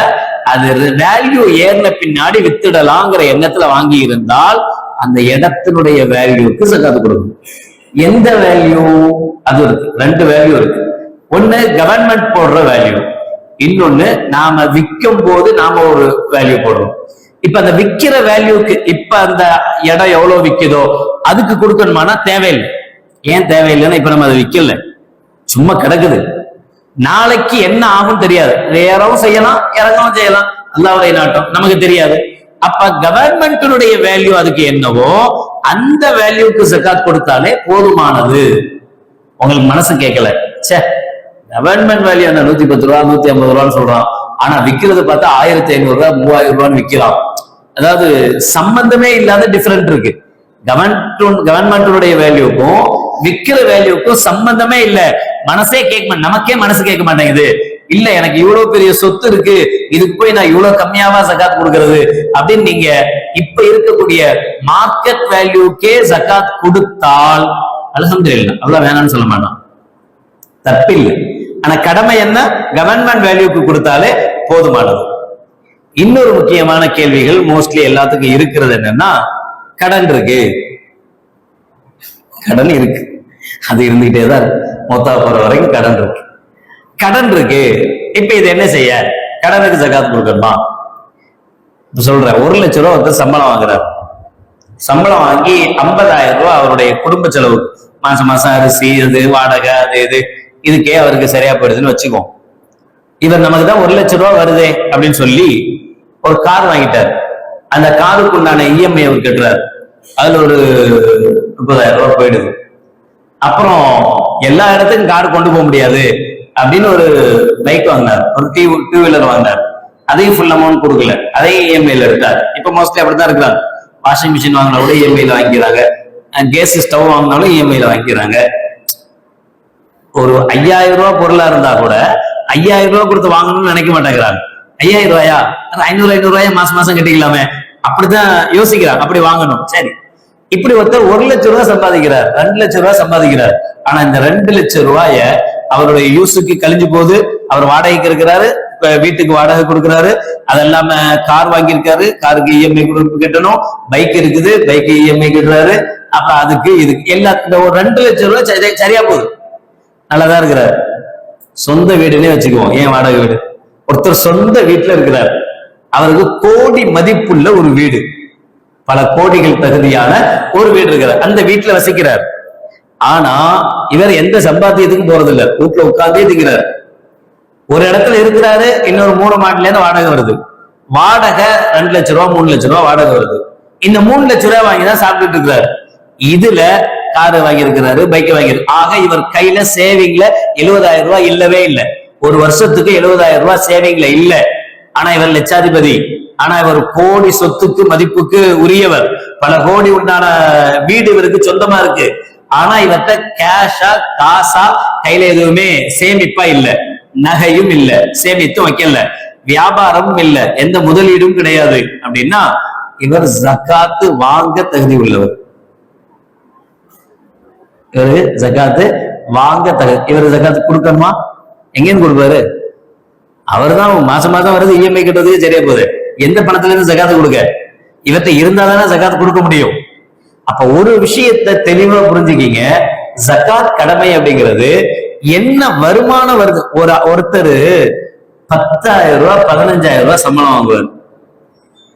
அது வேல்யூ ஏறின பின்னாடி வித்துடலாங்கிற எண்ணத்துல வாங்கி இருந்தால் அந்த இடத்தினுடைய வேல்யூக்கு ஜக்காத்து கொடுக்கணும். எந்த வேல்யூ? அது இருக்கு, 2 வேல்யூ இருக்கு. ஒண்ணு கவர்மெண்ட் போடுற வேல்யூ, இன்னொன்னு நாம விற்கும் போது நாம ஒரு வேல்யூ போடுறோம். இப்ப அந்த விக்கிற வேல்யூக்கு இப்ப அந்த இடம் எவ்வளவு விக்குதோ அதுக்கு கொடுக்கணுமானா தேவையில்லை. ஏன் தேவையில்லைன்னா இப்ப நம்ம அதை விக்கல, சும்மா கிடக்குது, நாளைக்கு என்ன ஆகும் தெரியாது, ஏறவும் செய்யலாம் இறங்கவும் செய்யலாம், அல்லாஹ்வுடைய நாட்டம் நமக்கு தெரியாது. அப்ப கவர்மெண்டினுடைய வேல்யூ அதுக்கு என்னவோ அந்த வேல்யூக்கு ஜக்காத் கொடுத்தாலே போதுமானது. உங்களுக்கு மனசு கேட்கல, சே கவர்மெண்ட் வேல்யூ என்ன 110 ரூபா 150 ரூபான்னு சொல்றான், ஆனா விக்கிறது பார்த்தா 1500 ரூபாய் 3000 ரூபான்னு விக்கிறான். அதாவது சம்பந்தமே இல்லாத டிஃபரெண்ட் இருக்கு. கவர்மெண்டுடைய வேல்யூக்கும் விக்கிற வேல்யூக்கும் சம்பந்தமே இல்ல. மனசே நமக்கே மனசு கேட்க மாட்டேங்குது. இல்ல எனக்கு இவ்வளவு பெரிய சொத்து இருக்கு, இதுக்கு போய் நான் இவ்வளவு கம்மியாவா ஜக்காத் கொடுக்கறது அப்படின்னு நீங்க இப்ப இருக்கக்கூடிய மார்க்கெட் வேல்யூக்கே ஜக்காத் கொடுத்தால் அல்ஹம்துலில்லாஹ், அவ்வளவு வேணாம்னு சொல்ல மாட்டோம், தப்பில்லை. ஆனா கடமை என்ன, கவர்மெண்ட் வேல்யூக்கு கொடுத்தாலே போதுமானது. இன்னொரு முக்கியமான கேள்விகள் மோஸ்ட்லி எல்லாத்துக்கும் இருக்கிறது என்னன்னா, கடன் இருக்கு, கடன் இருக்கு, அது இருந்துகிட்டே தான் மொத்தா போற வரைக்கும் கடன் இருக்கு, கடன் இருக்கு. இப்ப இது என்ன செய்ய, கடனுக்கு ஜகாத் கொடுக்கணுமா? சொல்றேன், 1 லட்சம் ரூபாய் ஒருத்தர் சம்பளம் வாங்குறாரு, சம்பளம் வாங்கி 50,000 ரூபாய் அவருடைய குடும்ப செலவு, மாசம் மாசம் அரிசி, இது வாடகை, அது இது இதுக்கே அவருக்கு சரியா போயிடுதுன்னு வச்சுக்கோ. இவர் நமக்கு தான் 1 லட்சம் ரூபாய் வருதே அப்படின்னு சொல்லி ஒரு கார் வாங்கிட்டார். அந்த காருக்கு உண்டான இஎம்ஐ அவர் கட்டுறாரு, அதுல ஒரு 30,000 ரூபாய் போயிடுது. அப்புறம் எல்லா இடத்துக்கும் கார் கொண்டு போக முடியாது அப்படின்னு ஒரு பைக் வாங்கினார், ஒரு டூ வீலர் வாங்கினார், அதையும் ஃபுல் அமௌண்ட் கொடுக்கல, அதையும் இஎம்ஐல இருக்காரு. இப்ப மோஸ்ட்லி அப்படித்தான் இருக்கிறாங்க. வாஷிங் மிஷின் வாங்கினா கூட இஎம்ஐல வாங்கிக்கிறாங்க, கேஸ் ஸ்டவ் வாங்கினாலும் இஎம்ஐல வாங்கிக்கிறாங்க. ஒரு 5,000 ரூபாய் பொருளா இருந்தா கூட 5,000 ரூபாய் கொடுத்து வாங்கணும்னு நினைக்க மாட்டேங்கிறாங்க. 5,000 ரூபாயா, 500 ரூபாயா மாசம் மாசம் கட்டிக்கலாமே அப்படிதான் யோசிக்கிறாங்க, அப்படி வாங்கணும். சரி, இப்படி ஒருத்தர் 1 லட்சம் ரூபாய் சம்பாதிக்கிறார், 2 லட்சம் ரூபாய் சம்பாதிக்கிறார். ஆனா இந்த 2 லட்சம் ரூபாய அவருடைய யூஸுக்கு கழிஞ்சு போகுது. அவர் வாடகைக்கு இருக்கிறாரு, வீட்டுக்கு வாடகை கொடுக்கிறாரு, அது இல்லாம கார் வாங்கியிருக்காரு, காருக்கு இஎம்ஐ கட்டணும், பைக் இருக்குது, பைக்கு இஎம்ஐ கட்டுறாரு, அப்புறம் அதுக்கு இதுக்கு எல்லாத்துக்கும் ஒரு 2 லட்சம் ரூபாய் சரியா போகுது, நல்லாதான் இருக்கிறார். சொந்த வீடுன்னே வச்சுக்குவோம், ஏன் வாடகை வீடு. ஒருத்தர் சொந்த வீட்டுல இருக்கிறார், அவருக்கு கோடி மதிப்புள்ள ஒரு வீடு, பல கோடிகள் தகுதியான ஒரு வீடு இருக்கிறார், அந்த வீட்டுல வசிக்கிறார். ஆனா இவர் எந்த சம்பாத்தியத்துக்கும் போறது இல்லை, வீட்டுல உட்கார்ந்தே திக்கிறார். ஒரு இடத்துல இருக்கிறாரு, இன்னொரு 3 மாடில இருந்து வாடகை வருது, வாடகை 2 லட்சம் ரூபாய் 3 லட்சம் ரூபாய் வாடகை வருது. இந்த 3 லட்சம் ரூபாய் வாங்கிதான் சாப்பிட்டுட்டு இருக்கிறாரு. இதுல காரு வாங்கியிருக்கிறாரு, பைக்கை வாங்கியிருக்கு. ஆக இவர் கையில சேவிங்ல 70,000 ரூபாய் இல்லவே இல்லை. ஒரு வருஷத்துக்கு 70,000 ரூபாய் சேவிங்ல இல்ல. ஆனா இவர் லட்சாதிபதி, ஆனா இவர் கோடி சொத்துக்கு மதிப்புக்கு உரியவர், பல கோடி உண்டான வீடு இவருக்கு சொந்தமா இருக்கு. ஆனா இவர்கிட்ட கேஷா காசா கையில எதுவுமே சேமிப்பா இல்ல, நகையும் இல்ல, சேமித்தும் வைக்கல, வியாபாரமும் இல்ல, எந்த முதலீடும் கிடையாது. அப்படின்னா இவர் ஜக்காத்து வாங்க தகுதி உள்ளவர். இவரு ஜக்காத்து வாங்க தகுதி, இவர் ஜக்காத்து கொடுக்கணுமா? எங்கேன்னு கொடுப்பாரு? அவர் தான் மாசம் மாசம் வருது, இஎம்ஐ கட்டுறதுக்கு சரியா போகுது, எந்த பணத்துல இருந்து ஜக்காத்து கொடுக்க? இவற்றை இருந்தா தானே ஜகாத் கொடுக்க முடியும். அப்ப ஒரு விஷயத்தை தெளிவா புரிஞ்சுக்கிங்க, ஜகாத் கடமை அப்படிங்கிறது என்ன வருமானம் வருது. ஒருத்தர் 10,000 ரூபாய் 15,000 ரூபாய் சம்பளம் வாங்குவார்.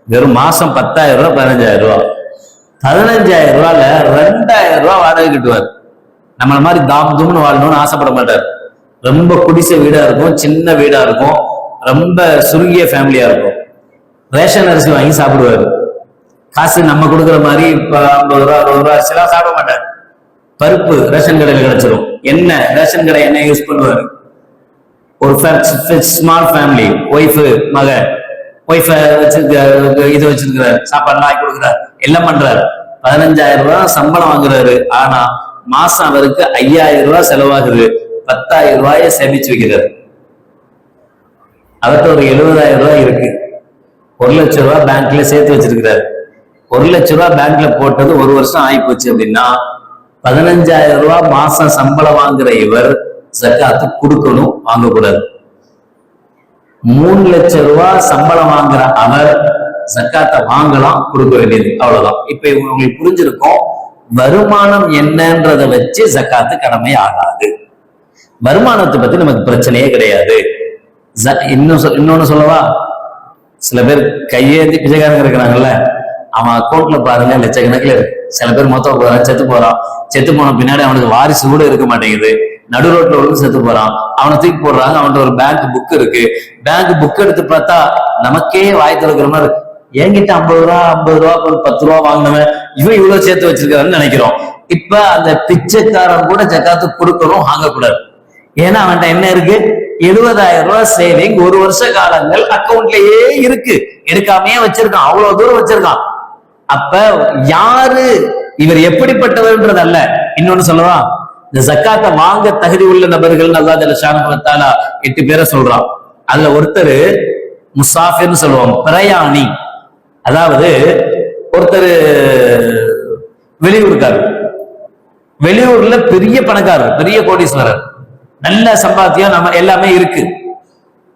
வெறும் மாசம் 10,000 ரூபாய் 15,000 ரூபாய். 15,000 ரூபாய்ல 2,000 ரூபாய் வாடகை கட்டுவார். நம்மள மாதிரி தாம் தும்னு வாழணும்னு ஆசைப்பட மாட்டார். ரொம்ப குடிசை வீடா இருக்கும், சின்ன வீடா இருக்கும், ரொம்ப சுருங்கிய ஃபேமிலியா இருக்கும். ரேஷன் அரிசி வாங்கி சாப்பிடுவாரு. காசு நம்ம கொடுக்குற மாதிரி 50 ரூபா 60 ரூபா அரிசிலாம் சாப்பிட மாட்டார். பருப்பு ரேஷன் கடையில் கிடைச்சிடும். என்ன ரேஷன் கடை என்ன யூஸ் பண்ணுவாரு. ஒரு ஸ்மால் ஃபேமிலி, ஒய்ஃபு மக, ஒய்ஃப வச்சிருக்க இது வச்சிருக்கிறார், சாப்பாடுலாம் ஆக்கி கொடுக்குறாரு, எல்லாம் பண்றாரு. 15,000 ரூபாய் சம்பளம் வாங்குறாரு. ஆனா மாசம் அவருக்கு 5,000 ரூபாய் செலவாகுது. 10,000 ரூபாய சேமிச்சு வைக்கிறாரு. அவர்கிட்ட ஒரு 70,000 ரூபாய் இருக்கு. 1 லட்சம் ரூபாய் பேங்க்ல சேர்த்து வச்சிருக்கிறாரு. 1 லட்சம் ரூபாய் பேங்க்ல போட்டது 1 வருஷம் ஆகி போச்சு அப்படின்னா 15,000 ரூபாய் மாசம் சம்பளம் வாங்குற இவர் ஜகாத்து கொடுக்கணும், வாங்கக்கூடாது. 3 லட்சம் ரூபாய் சம்பளம் வாங்குற அவர் ஜகாத்தை வாங்கலாம், கொடுக்க வேண்டியது, அவ்வளவுதான். இப்ப உங்களுக்கு புரிஞ்சிருக்கும் வருமானம் என்னன்றதை வச்சு ஜகாத்து கடமை ஆகாது. வருமானத்தை பத்தி நமக்கு பிரச்சனையே கிடையாது. இன்னொன்னு சொல்லவா, சில பேர் கையேந்தி பிச்சைக்காரங்க இருக்கிறாங்கல்ல, அவன் அக்கௌண்ட்ல பாருங்க லட்சக்கணக்கில் இருக்கு. சில பேர் மொத்தம் போறான், செத்து போறான். செத்து போன பின்னாடி அவனுக்கு வாரிசு கூட இருக்க மாட்டேங்குது. நடு ரோட்ல ஒழுங்கு செத்து போறான். அவனை தூக்கி போடுறாங்க. அவன்கிட்ட ஒரு பேங்க் புக் இருக்கு. பேங்க் புக் எடுத்து பார்த்தா நமக்கே வாய் திறக்கிற மாதிரி, என்கிட்ட 50 ரூபா 10 ரூபா வாங்கினவன் இவன் இவ்வளவு சேர்த்து வச்சிருக்காருன்னு நினைக்கிறோம். இப்ப அந்த பிச்சைக்காரன் கூட ஜகாத்து கொடுக்கணும், வாங்கக்கூடாது. ஏன்னா அவன்கிட்ட என்ன இருக்கு, 70,000 ரூபாய் சேவிங் 1 வருஷ காலங்கள் அக்கௌண்ட்லயே இருக்கு, எடுக்காமையே வச்சிருக்கான், அவ்வளவு தூரம் வச்சிருக்கான். அப்ப யாரு இவர் எப்படிப்பட்டவர்ன்றது அல்ல. இன்னொன்னு சொல்லவா, இந்த ஜக்காத்தை வாங்க தகுதி உள்ள நபர்கள் அல்லாஹ் ஜல்ல ஷானஹு வ தஆலா 8 பேரை சொல்றான். அதுல ஒருத்தர் முசாஃபிர்னு சொல்லுவாங்க, பிரயாணி. அதாவது ஒருத்தர் வெளியூருக்காரர், வெளியூர்ல பெரிய பணக்காரர், பெரிய கோடீஸ்வரர், நல்ல சம்பாத்தியம், நம்ம எல்லாமே இருக்கு.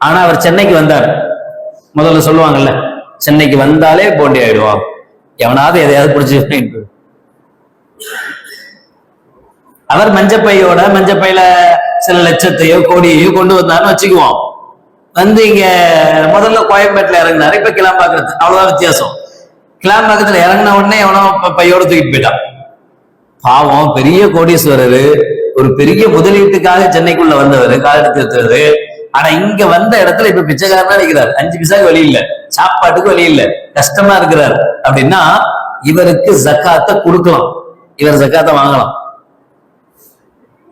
ஆனா அவர் சென்னைக்கு வந்தார். முதல்ல சொல்லுவாங்கல்ல, சென்னைக்கு வந்தாலே போண்டி ஆயிடுவான், எவனாவது எதையாவது பிடிச்சி. அவர் மஞ்சப்பையில சில லட்சத்தையோ கோடியையோ கொண்டு வந்தாருன்னு வச்சுக்குவோம். வந்து இங்க முதல்ல கோயம்பேட்டில் இறங்கினாரு, இப்ப கிளாம்பாக்கத்து, அவ்வளவுதான் வித்தியாசம். கிளாம்பாக்கத்துல இறங்கின உடனே எவனோ பையோட தூக்கிட்டு போயிட்டான். பாவம், பெரிய கோடீஸ்வரரு, ஒரு பெரிய முதலீட்டுக்காக சென்னைக்குள்ள வந்தவர், காலெடுத்து வச்சவரு. ஆனா இங்க வந்த இடத்துல இப்ப பிச்சைக்காரனா இருக்கிறார். 5 பைசாக்கு வழி இல்ல, சாப்பாட்டுக்கு வழி இல்ல, கஷ்டமா இருக்கிறார். அப்படின்னா இவருக்கு ஜக்காத்தை கொடுக்கலாம், இவர் ஜக்காத்தை வாங்கலாம்.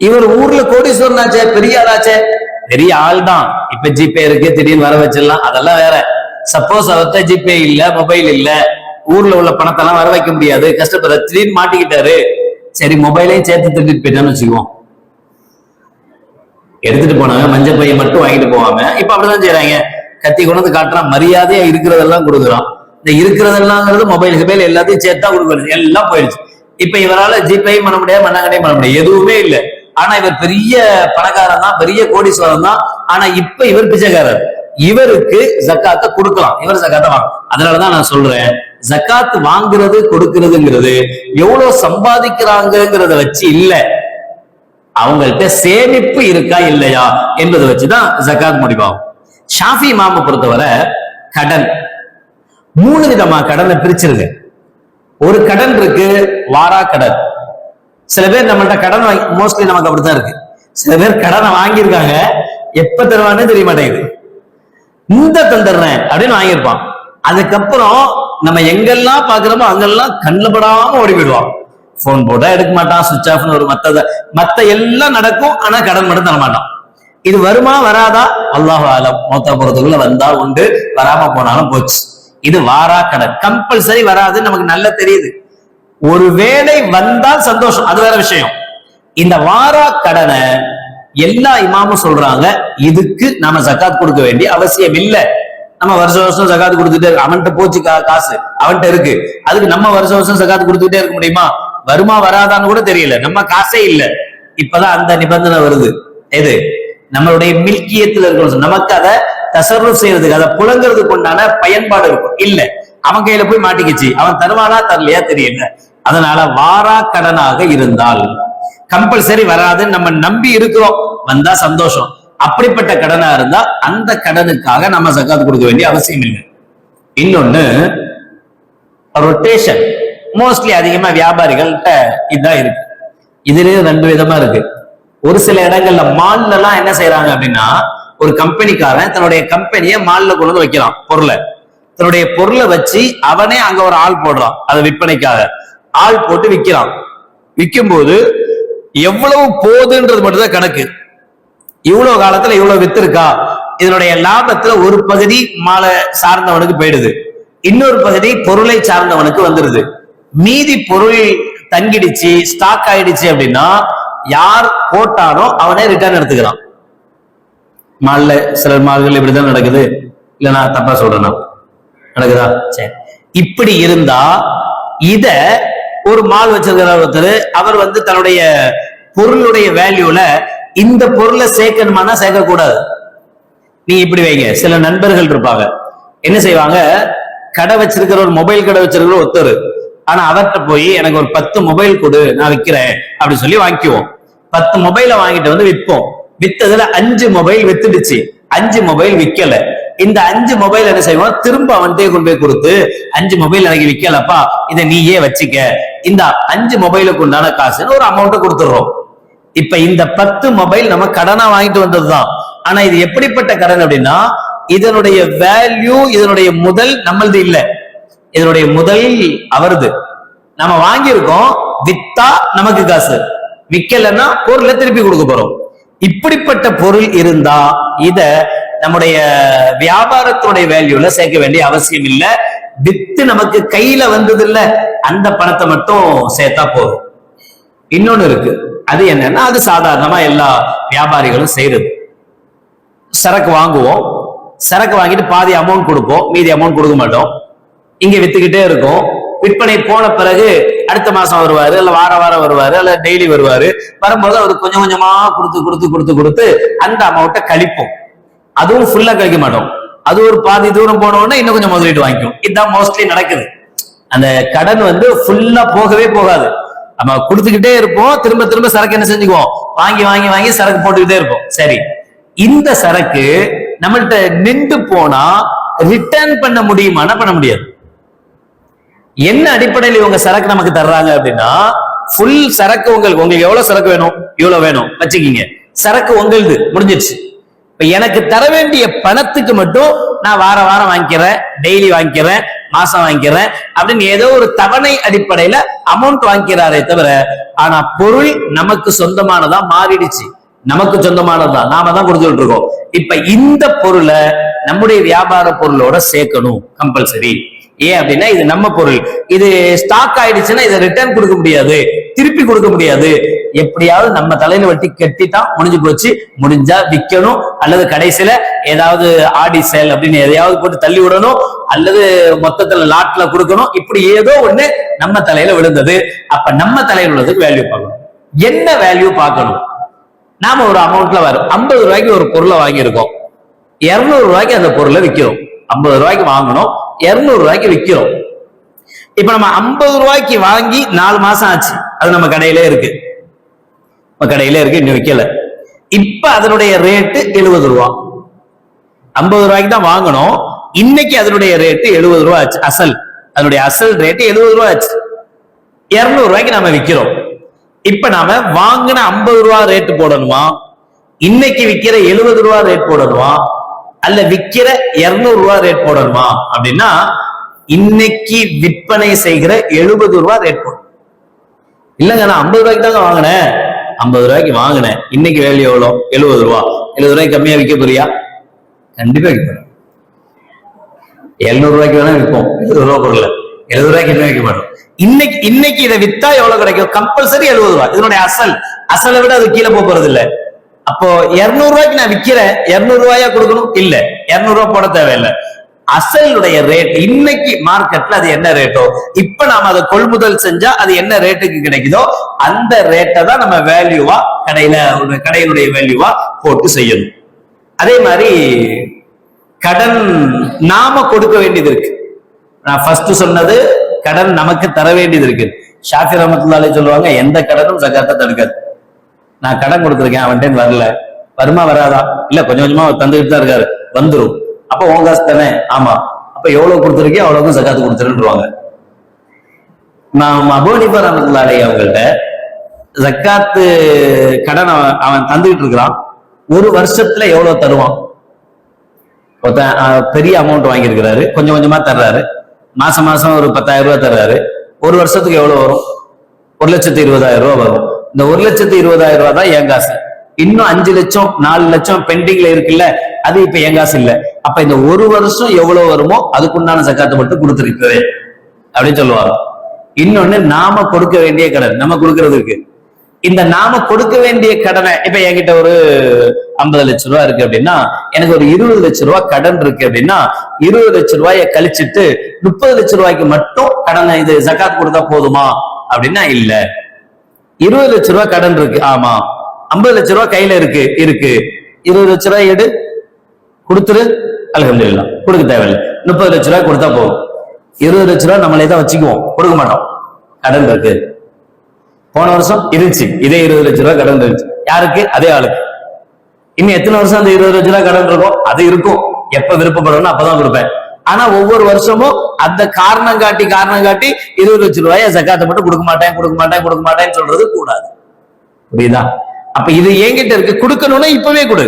இவர் ஊர்ல கோடீஸ்வரன் ஆச்சே, பெரிய ஆளாச்சே, பெரிய ஆள் தான். இப்ப ஜிபே இருக்கு, திடீர்னு வர வச்சிடலாம், அதெல்லாம் வேற. சப்போஸ் அவர்கிட்ட ஜிபே இல்ல, மொபைல் இல்ல, ஊர்ல உள்ள பணத்தெல்லாம் வர வைக்க முடியாது, கஷ்டப்படுற, திடீர்னு மாட்டிக்கிட்டாரு. சரி, மொபைலையும் சேர்த்து திருட்டு போயிட்டான்னு வச்சுக்குவோம். எடுத்துட்டு போனாங்க, மஞ்சள் பையை மட்டும் வாங்கிட்டு போவாங்க. இப்ப அப்படிதான் செய்யறாங்க, கத்தி கொண்டு காட்டுறான், மரியாதையா இருக்கிறதெல்லாம் கொடுக்குறான். இந்த இருக்கிறதெல்லாம் மொபைல் கிபைல் எல்லாத்தையும் சேர்த்தா கொடுக்குறது, எல்லாம் போயிடுச்சு. இப்ப இவரால ஜிபேயும் பண்ண முடியாது, மண்ணாங்கடையும் பண்ண முடியாது, எதுவுமே இல்லை. ஆனா இவர் பெரிய பணக்காரன் தான், பெரிய கோடீஸ்வரன் தான். ஆனா இப்ப இவர் பிச்சைக்காரர். இவருக்கு ஜக்காத்தை கொடுக்கலாம், இவர் ஜக்காத்தை வாங்க. அதனாலதான் நான் சொல்றேன், ஜக்காத்து வாங்குறது கொடுக்கிறதுங்கிறது எவ்வளவு சம்பாதிக்கிறாங்கிறத வச்சு இல்ல, அவங்கள்ட்ட சேமிப்பு இருக்கா இல்லையா என்பதை வச்சுதான் ஜக்காத் முடிவாகும். ஷாஃபி இமாமை பொறுத்தவரை கடன் 3 விதமா கடனை பிரிச்சிருங்க. ஒரு கடன் இருக்கு, வாரா கடன். சில பேர் நம்மள்ட்ட கடன் வாங்கி, மோஸ்ட்லி நமக்கு அப்படித்தான் இருக்கு. சில பேர் கடனை வாங்கியிருக்காங்க, எப்ப தருவானே தெரிய மாட்டேங்குது. இந்த தந்துடுறேன் அப்படின்னு வாங்கியிருப்பான். அதுக்கப்புறம் நம்ம எங்கெல்லாம் பாக்குறோமோ அங்கெல்லாம் கண்ணில் படாம ஓடி போயிடுவான். போன் போட்டா எடுக்க மாட்டான், சுவிட்ச் ஆஃப்னு ஒரு மத்த எல்லாம் நடக்கும், ஆனா கடன் மட்டும் தர மாட்டான். இது வருமா வராதா அல்லாஹு ஆலம், மொத்த போறதுக்குள்ள வந்தா உண்டு, வராம போனாலும் போச்சு. இது வாரா கடன், கம்பல்சரி வராது, நமக்கு நல்லா தெரியுது. ஒரு வேளை வந்தால் சந்தோஷம், அது வேற விஷயம். இந்த வாரா கடனை எல்லா இமாமும் சொல்றாங்க, இதுக்கு நாம ஜக்காத் கொடுக்க வேண்டிய அவசியம் இல்லை. நம்ம வருஷம் வருஷம் ஜக்காத்து கொடுத்துட்டே இருக்கு, அவன்கிட்ட போச்சு காசு, அவன்கிட்ட இருக்கு, அதுக்கு நம்ம வருஷம் வருஷம் ஜக்காத்து கொடுத்துட்டே இருக்க முடியுமா? வருமா வராதான்னு கூட தெரியல, நம்ம காசே இல்லை. இப்பதான் அந்த நிபந்தனை வருது. எது? நம்மளுடைய மில்கியத்துல இருக்கணும், நமக்கு அதை தசர்ருஃப் செய்யறதுக்கு, அதை புழங்குறதுக்கு உண்டான பயன்பாடு இருக்கும் இல்ல. அவன் கையில போய் மாட்டிக்கிச்சு, அவன் தருவானா தரலையா தெரியல. அதனால வாரா கடனாக இருந்தால் கம்பல்சரி வராதுன்னு நம்ம நம்பி இருக்கிறோம், வந்தா சந்தோஷம். அப்படிப்பட்ட கடனா இருந்தா அந்த கடனுக்காக நம்ம ஜகாத் கொடுக்க வேண்டிய அவசியம் இல்லை. இன்னொன்னு ரொட்டேஷன், மோஸ்ட்லி அதிகமா வியாபாரிகள்கிட்ட இதுதான் இருக்கு. இதுல ரெண்டு விதமா இருக்கு. ஒரு சில இடங்கள்ல மால்ல எல்லாம் என்ன செய்யறாங்க அப்படின்னா, ஒரு கம்பெனிக்காரன் தன்னுடைய கம்பெனியை மால்ல கொண்டு வந்து வைக்கிறான், தன்னுடைய பொருளை வச்சு அவனே அங்க ஒரு ஆள் போடுறான், அதை விற்பனைக்காக ஆள் போட்டு விற்கிறான். விற்கும் போது எவ்வளவு போகுதுன்றது மட்டும்தான் கணக்கு. இவ்வளவு காலத்துல இவ்வளவு வித்திருக்கா, இதனுடைய லாபத்துல ஒரு பகுதி மாலை சார்ந்தவனுக்கு போயிடுது, இன்னொரு பகுதி பொருளை சார்ந்தவனுக்கு வந்துருது. மீதி பொருள் தங்கிடுச்சு, ஸ்டாக் ஆயிடுச்சு அப்படின்னா யார் போட்டானோ அவனே ரிட்டர்ன் எடுத்துக்கிறான். மால்ல சில மால்கள் இப்படிதான் நடக்குது, இல்ல நான் தப்பா சொல்றேன்னா நடக்குதா? சரி, இப்படி இருந்தா இத ஒரு மால் வச்சிருக்கிற ஒருத்தர் அவர் தன்னுடைய பொருளுடைய வேல்யூல இந்த பொருளை சேர்க்கணுமானா சேர்க்க கூடாது. நீ இப்படி வைங்க, சில நண்பர்கள் இருப்பாங்க, என்ன செய்வாங்க, கடை வச்சிருக்கிற ஒரு மொபைல் கடை வச்சிருக்கிற ஒருத்தர், ஆனா அவர்கிட்ட போய் எனக்கு ஒரு 10 மொபைல் கொடு நான் விற்கிறேன் அப்படி சொல்லி வாங்கிக்குவோம். 10 மொபைலை வாங்கிட்டு விற்போம். வித்ததுல 5 மொபைல் வித்துடுச்சு, 5 மொபைல் விற்கல. இந்த 5 மொபைல் என்ன செய்வோம், திரும்ப அவன்கிட்டே கொண்டு போய் கொடுத்து 5 மொபைல் எனக்கு விற்கலப்பா, இதை நீயே வச்சுக்க, இந்த 5 மொபைலுக்கு உண்டான காசுன்னு ஒரு அமௌண்ட் கொடுத்துடுறோம். இப்ப இந்த 10 மொபைல் நம்ம கடனா வாங்கிட்டு வந்ததுதான். ஆனா இது எப்படிப்பட்ட கடன் அப்படின்னா, இதனுடைய வேல்யூ, இதனுடைய முதல் நம்மளது இல்ல, இதனுடைய முதல் அவரது. நம்ம வாங்கியிருக்கோம், வித்தா நமக்கு காசு, விக்கலன்னா பொருளை திருப்பி கொடுக்க போறோம். இப்படிப்பட்ட பொருள் இருந்தா இத நம்முடைய வியாபாரத்துடைய வேல்யூல சேர்க்க வேண்டிய அவசியம் இல்லை. வித்து நமக்கு கையில வந்தது இல்ல, அந்த பணத்தை மட்டும் சேர்த்தா போதும். இன்னொன்னு இருக்கு, அது என்னன்னா, அது சாதாரணமா எல்லா வியாபாரிகளும் செய்யறது. சரக்கு வாங்குவோம், சரக்கு வாங்கிட்டு பாதி அமௌண்ட் கொடுப்போம், மீதி அமௌண்ட் கொடுக்க மாட்டோம். இங்க வித்துக்கிட்டே இருக்கும். விற்பனை போன பிறகு அடுத்த மாசம் வருவாரு, இல்ல வாரம் வருவாரு, இல்ல டெய்லி வருவாரு. வரும்போது அவரு கொஞ்சம் கொஞ்சமா கொடுத்து அந்த அமௌண்ட்டை கழிப்போம். அதுவும் ஃபுல்லா கழிக்க மாட்டோம், அது ஒரு பாதி தூரம் போனோம்னா இன்னும் கொஞ்சம் முதலீட்டு வாங்கிக்கும். இதுதான் மோஸ்ட்லி நடக்குது. அந்த கடன் ஃபுல்லா போகவே போகாது, நம்ம கொடுத்துக்கிட்டே இருப்போம், திரும்ப திரும்ப சரக்கு என்ன செஞ்சுக்குவோம், வாங்கி வாங்கி வாங்கி சரக்கு போட்டுக்கிட்டே இருப்போம். சரி, இந்த சரக்கு நம்மள்ட்ட நின்று போனா ரிட்டர்ன் பண்ண முடியுமானா பண்ண முடியாது. என்ன அடிப்படையில் இவங்க சரக்கு நமக்கு தர்றாங்க அப்படின்னா, ஃபுல் சரக்கு உங்களுக்கு எவ்வளவு சரக்கு வேணும், இவ்வளவு வேணும் வச்சுக்கீங்க, சரக்கு உங்களுது முடிஞ்சிருச்சு. இப்ப எனக்கு தர வேண்டிய பணத்துக்கு மட்டும் நான் வாரம் வாங்கிக்கிறேன், டெய்லி வாங்கிக்கிறேன், மாசம் வாங்கிக்கிறேன் அப்படின்னு ஏதோ ஒரு தவணை அடிப்படையில அமௌண்ட் வாங்கிக்கிறாரே தவிர, ஆனா பொருள் நமக்கு சொந்தமானதா மாறிடுச்சு, நமக்கு சொந்தமானதுதான், நாம தான் கொடுத்துட்டு இருக்கோம். இப்ப இந்த பொருளை நம்முடைய வியாபார பொருளோட சேர்க்கணும் கம்பல்சரி. ஏன் அப்படின்னா இது நம்ம பொருள், இது ஸ்டாக் ஆயிடுச்சுன்னா இதை ரிட்டர்ன் கொடுக்க முடியாது, திருப்பி கொடுக்க முடியாது. எப்படியாவது நம்ம தலையில வட்டி கட்டித்தான் முடிஞ்சு போச்சு. முடிஞ்சா விற்கணும், அல்லது கடைசியில ஏதாவது ஆடி சேல் அப்படின்னு எதையாவது போட்டு தள்ளி விடணும், அல்லது மொத்தத்துல லாட்ல கொடுக்கணும். இப்படி ஏதோ ஒண்ணு நம்ம தலையில விழுந்தது. அப்ப நம்ம தலையில உள்ளதுக்கு வேல்யூ பார்க்கணும். என்ன வேல்யூ பார்க்கணும்? நாம ஒரு அமௌண்ட்ல வரும், 50 ரூபாய்க்கு ஒரு பொருளை வாங்கியிருக்கோம், 200 ரூபாய்க்கு அந்த பொருளை விற்கிறோம். 50 ரூபாய்க்கு வாங்கணும், 200 ரூபாய்க்கு விற்கிறோம். இப்ப நம்ம 50 ரூபாய்க்கு வாங்கி 4 மாசம் ஆச்சு, அது நம்ம கடையிலே இருக்கு, இன்னும் விற்கல. இப்ப அதனுடைய ரேட்டு 70 ரூபா. 50 ரூபாய்க்கு தான் வாங்கணும், இன்னைக்கு அதனுடைய ரேட்டு 70 ரூபா ஆச்சு. அதனுடைய அசல் ரேட்டு 70 ரூபா ஆச்சு. 200 ரூபாய்க்கு நாம விற்கிறோம். இப்ப நாம வாங்கின 50 ரூபா ரேட்டு போடணுமா, இன்னைக்கு விற்கிற 70 ரூபா ரேட் போடணுமா, அல்ல விற்கிற 200 ரூபா ரேட் போடணுமா அப்படின்னா, இன்னைக்கு விற்பனை செய்கிற 70 ரூபா ரேட் போடணும். இல்லங்க நான் 50 ரூபாய்க்கு தாங்க வாங்கினேன், 50 ரூபாய்க்கு வாங்கினேன், இன்னைக்கு வேல்யூ எவ்வளோ, 70 ரூபா. 70 ரூபாய்க்கு கம்மியா விற்க போறியா? கண்டிப்பா விற்கணும். 700 ரூபாய்க்கு வேணா விற்போம், 70 ரூபா பொருள், 70 ரூபாய்க்கு என்ன வைக்க மாட்டோம். இன்னைக்கு இதை வித்தா எவ்வளவு கிடைக்கும்? கம்பல்சரி 70 ரூபாய். இதனுடைய அசலை விட அது கீழே போறது இல்ல. அப்போ 200 ரூபாய்க்கு நான் விற்கிறேன், 200 ரூபாயா கொடுக்கணும்? இல்ல, 200 ரூபாய் போட தேவையில்லை. அசலுடைய ரேட் இன்னைக்கு மார்க்கெட்ல அது என்ன ரேட்டோ, இப்ப நாம அதை கொள்முதல் செஞ்சா அது என்ன ரேட்டுக்கு கிடைக்குதோ அந்த ரேட்டை தான் நம்ம வேல்யூவா கடையினுடைய வேல்யூவா போட்டு செய்யணும். அதே மாதிரி கடன் நாம கொடுக்க வேண்டியது இருக்கு. நான் ஃபர்ஸ்ட் சொன்னது கடன் நமக்கு தர வேண்டியது இருக்கு. ஷாஃபி ரஹ்மத்துல்லாஹி சொல்லுவாங்க, எந்த கடனும் ஜகாத்தை தடுக்காது. நான் கடன் கொடுத்துருக்கேன், அவன்கிட்ட வரல, வருமா வராதா? இல்ல கொஞ்சம் கொஞ்சமா தந்துகிட்டு தான் இருக்காரு, வந்துரும். அப்ப உன் காசு தானே? ஆமா. அப்ப எவ்வளவு கொடுத்துருக்கேன் அவ்வளவுக்கும் ஜகாத்து கொடுத்துருவாங்க. நான் அபூ ஹனீஃபா ரஹ்மத்துல்லாஹி அலைஹி அவங்கள்ட்ட ஜக்காத்து கடன் அவன் தந்துகிட்டு இருக்கிறான், ஒரு வருஷத்துல எவ்வளவு தருவான்? பெரிய அமௌண்ட் வாங்கியிருக்கிறாரு, கொஞ்சம் கொஞ்சமா தர்றாரு, மாசம் மாசம் ஒரு 10,000 ரூபாய் தர்றாரு. ஒரு வருஷத்துக்கு எவ்வளவு வரும்? 1,20,000 ரூபாய் வரும். இந்த 1,20,000 ரூபாய் தான் என் காசு. இன்னும் 5 லட்சம் 4 லட்சம் பெண்டிங்ல இருக்குல்ல, அது இப்ப என் காசு இல்ல. அப்ப இந்த ஒரு வருஷம் எவ்வளவு வருமோ அதுக்குண்டான ஜக்காத்தை மட்டும் கொடுத்துருக்கவே அப்படின்னு சொல்லுவாங்க. இன்னொன்னு, நாம கொடுக்க வேண்டிய கடன் நம்ம கொடுக்கறது இருக்கு. இந்த நாம கொடுக்க வேண்டிய கடனை, இப்ப என்கிட்ட ஒரு 50 லட்சம் ரூபாய் இருக்கு அப்படின்னா, எனக்கு ஒரு 20 லட்சம் ரூபாய் கடன் இருக்கு அப்படின்னா, 20 லட்சம் ரூபாயை கழிச்சிட்டு 30 லட்சம் ரூபாய்க்கு மட்டும் கடனை இது ஜகாத் கொடுத்தா போதுமா அப்படின்னா இல்ல. 20 லட்சம் ரூபாய் கடன் இருக்கு, ஆமா. 50 லட்சம் ரூபாய் கையில இருக்கு, 20 லட்சம் ரூபாய் எடு, கொடுத்துரு, அல்ஹம்துலில்லாஹ். கொடுக்க தேவையில்லை, 30 லட்சம் ரூபாய் கொடுத்தா போதும். 20 லட்சம் ரூபாய் நம்மளே தான் வச்சுக்குவோம், கொடுக்க மாட்டோம், கடன் இருக்கு. போன வருஷம் இருந்துச்சு இதே 20 லட்சம் ரூபாய் கடன் இருந்துச்சு, யாருக்கு? அதே ஆளுக்கு. இன்னும் எத்தனை வருஷம் அந்த 20 லட்சம் ரூபாய் கடன் இருக்கும்? அது இருக்கும், எப்ப விருப்பப்படணும் அப்பதான் கொடுப்பேன். ஆனா ஒவ்வொரு வருஷமும் அந்த காரணம் காட்டி 20 லட்சம் ரூபாய ஜகாத்தை மட்டும் கொடுக்க மாட்டேன்னு சொல்றது கூடாது. புரியுதா? அப்ப இது என்கிட்ட இருக்கு, கொடுக்கணும்னா இப்பவே கொடு,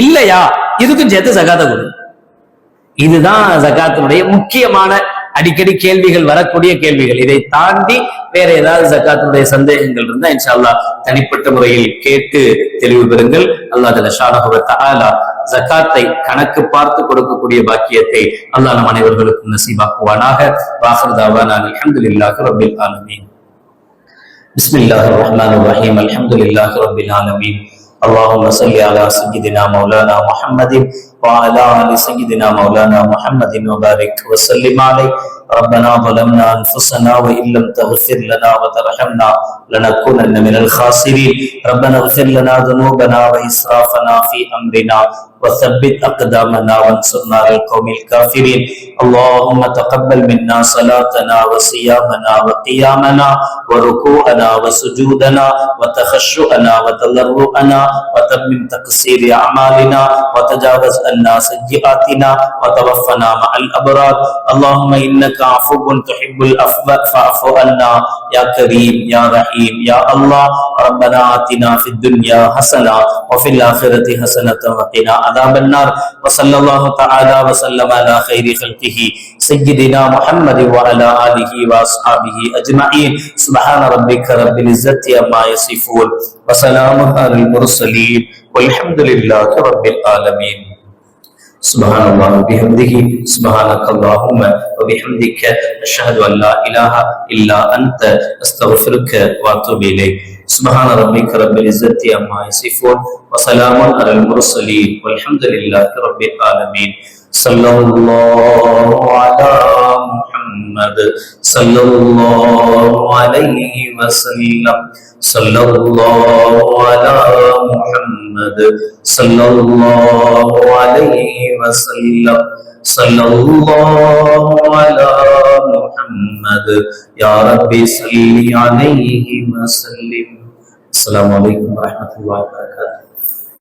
இல்லையா இதுக்கும் சேர்த்து ஜகாத்தை கொடு. இதுதான் ஜகாத்தினுடைய முக்கியமான அடிக்கடி கேள்விகள் வரக்கூடிய கேள்விகள். இதை தாண்டி வேற ஏதாவது ஜகாத்தினுடைய சந்தேகங்கள் இருந்தா இன்ஷா அல்லாஹ் தனிப்பட்ட முறையில் கேட்டு தெளிவு பெறுங்கள். அல்லாஹ் ஜல்லஷானஹு வ தஆலா ஜகாத்தை கணக்கு பார்த்து கொடுக்கக்கூடிய பாக்கியத்தை அல்லாஹ் நம் அனைவர்களுக்கும் நசீபாக்குவானாக. வாஹிர் தஅவானா அல்ஹம்துலில்லாஹி ரப்பில் ஆலமீன். பிஸ்மில்லாஹிர் ரஹ்மானிர் ரஹீம். அல்ஹம்துலில்லாஹி ரப்பில் ஆலமீன். اللهم صل على سيدنا مولانا محمد وعلى آل سيدنا مولانا محمد وبارك وسلم عليه. ربنا ظلمنا أنفسنا وإن لم تغفر لنا وترحمنا لنكونن من الخاسرين. ربنا اغفر لنا ذنوبنا وإسرافنا في أمرنا وثبت أقدامنا وانصرنا على القوم الكافرين. اللهم تقبل منا صلاتنا وصيامنا وقيامنا وركوعنا وسجودنا وتخشعنا وتضرعنا وتمم تقصير أعمالنا وتجاوز عنا سيئاتنا وتوفنا مع الأبرار. اللهم إنك عفو تحب العفو فاعف عنا يا كريم يا رحيم يا الله. ربنا آتنا في الدنيا حسنة وفي الآخرة حسنة وقنا عذاب النار. وصلى الله تعالى وسلم على خير خلقه سيدنا محمد وعلى آله وأصحابه أجمعين. سبحان ربك رب العزة عما يصفون وسلام على المرسلين والحمد لله رب العالمين. سبحان الله وبحمده سبحانك اللهم وبحمدك أشهد أن لا إله إلا أنت أستغفرك وأتوب إليك. سبحان ربك رب العزة عما يصفون وسلام على المرسلين والحمد لله رب العالمين. صلى الله على محمد صلى الله عليه وسلم. صلى الله على محمد صلى الله عليه وسلم. صلى الله على محمد يا ربي صل عليه وسلم. السلام عليكم ورحمة الله وبركاته.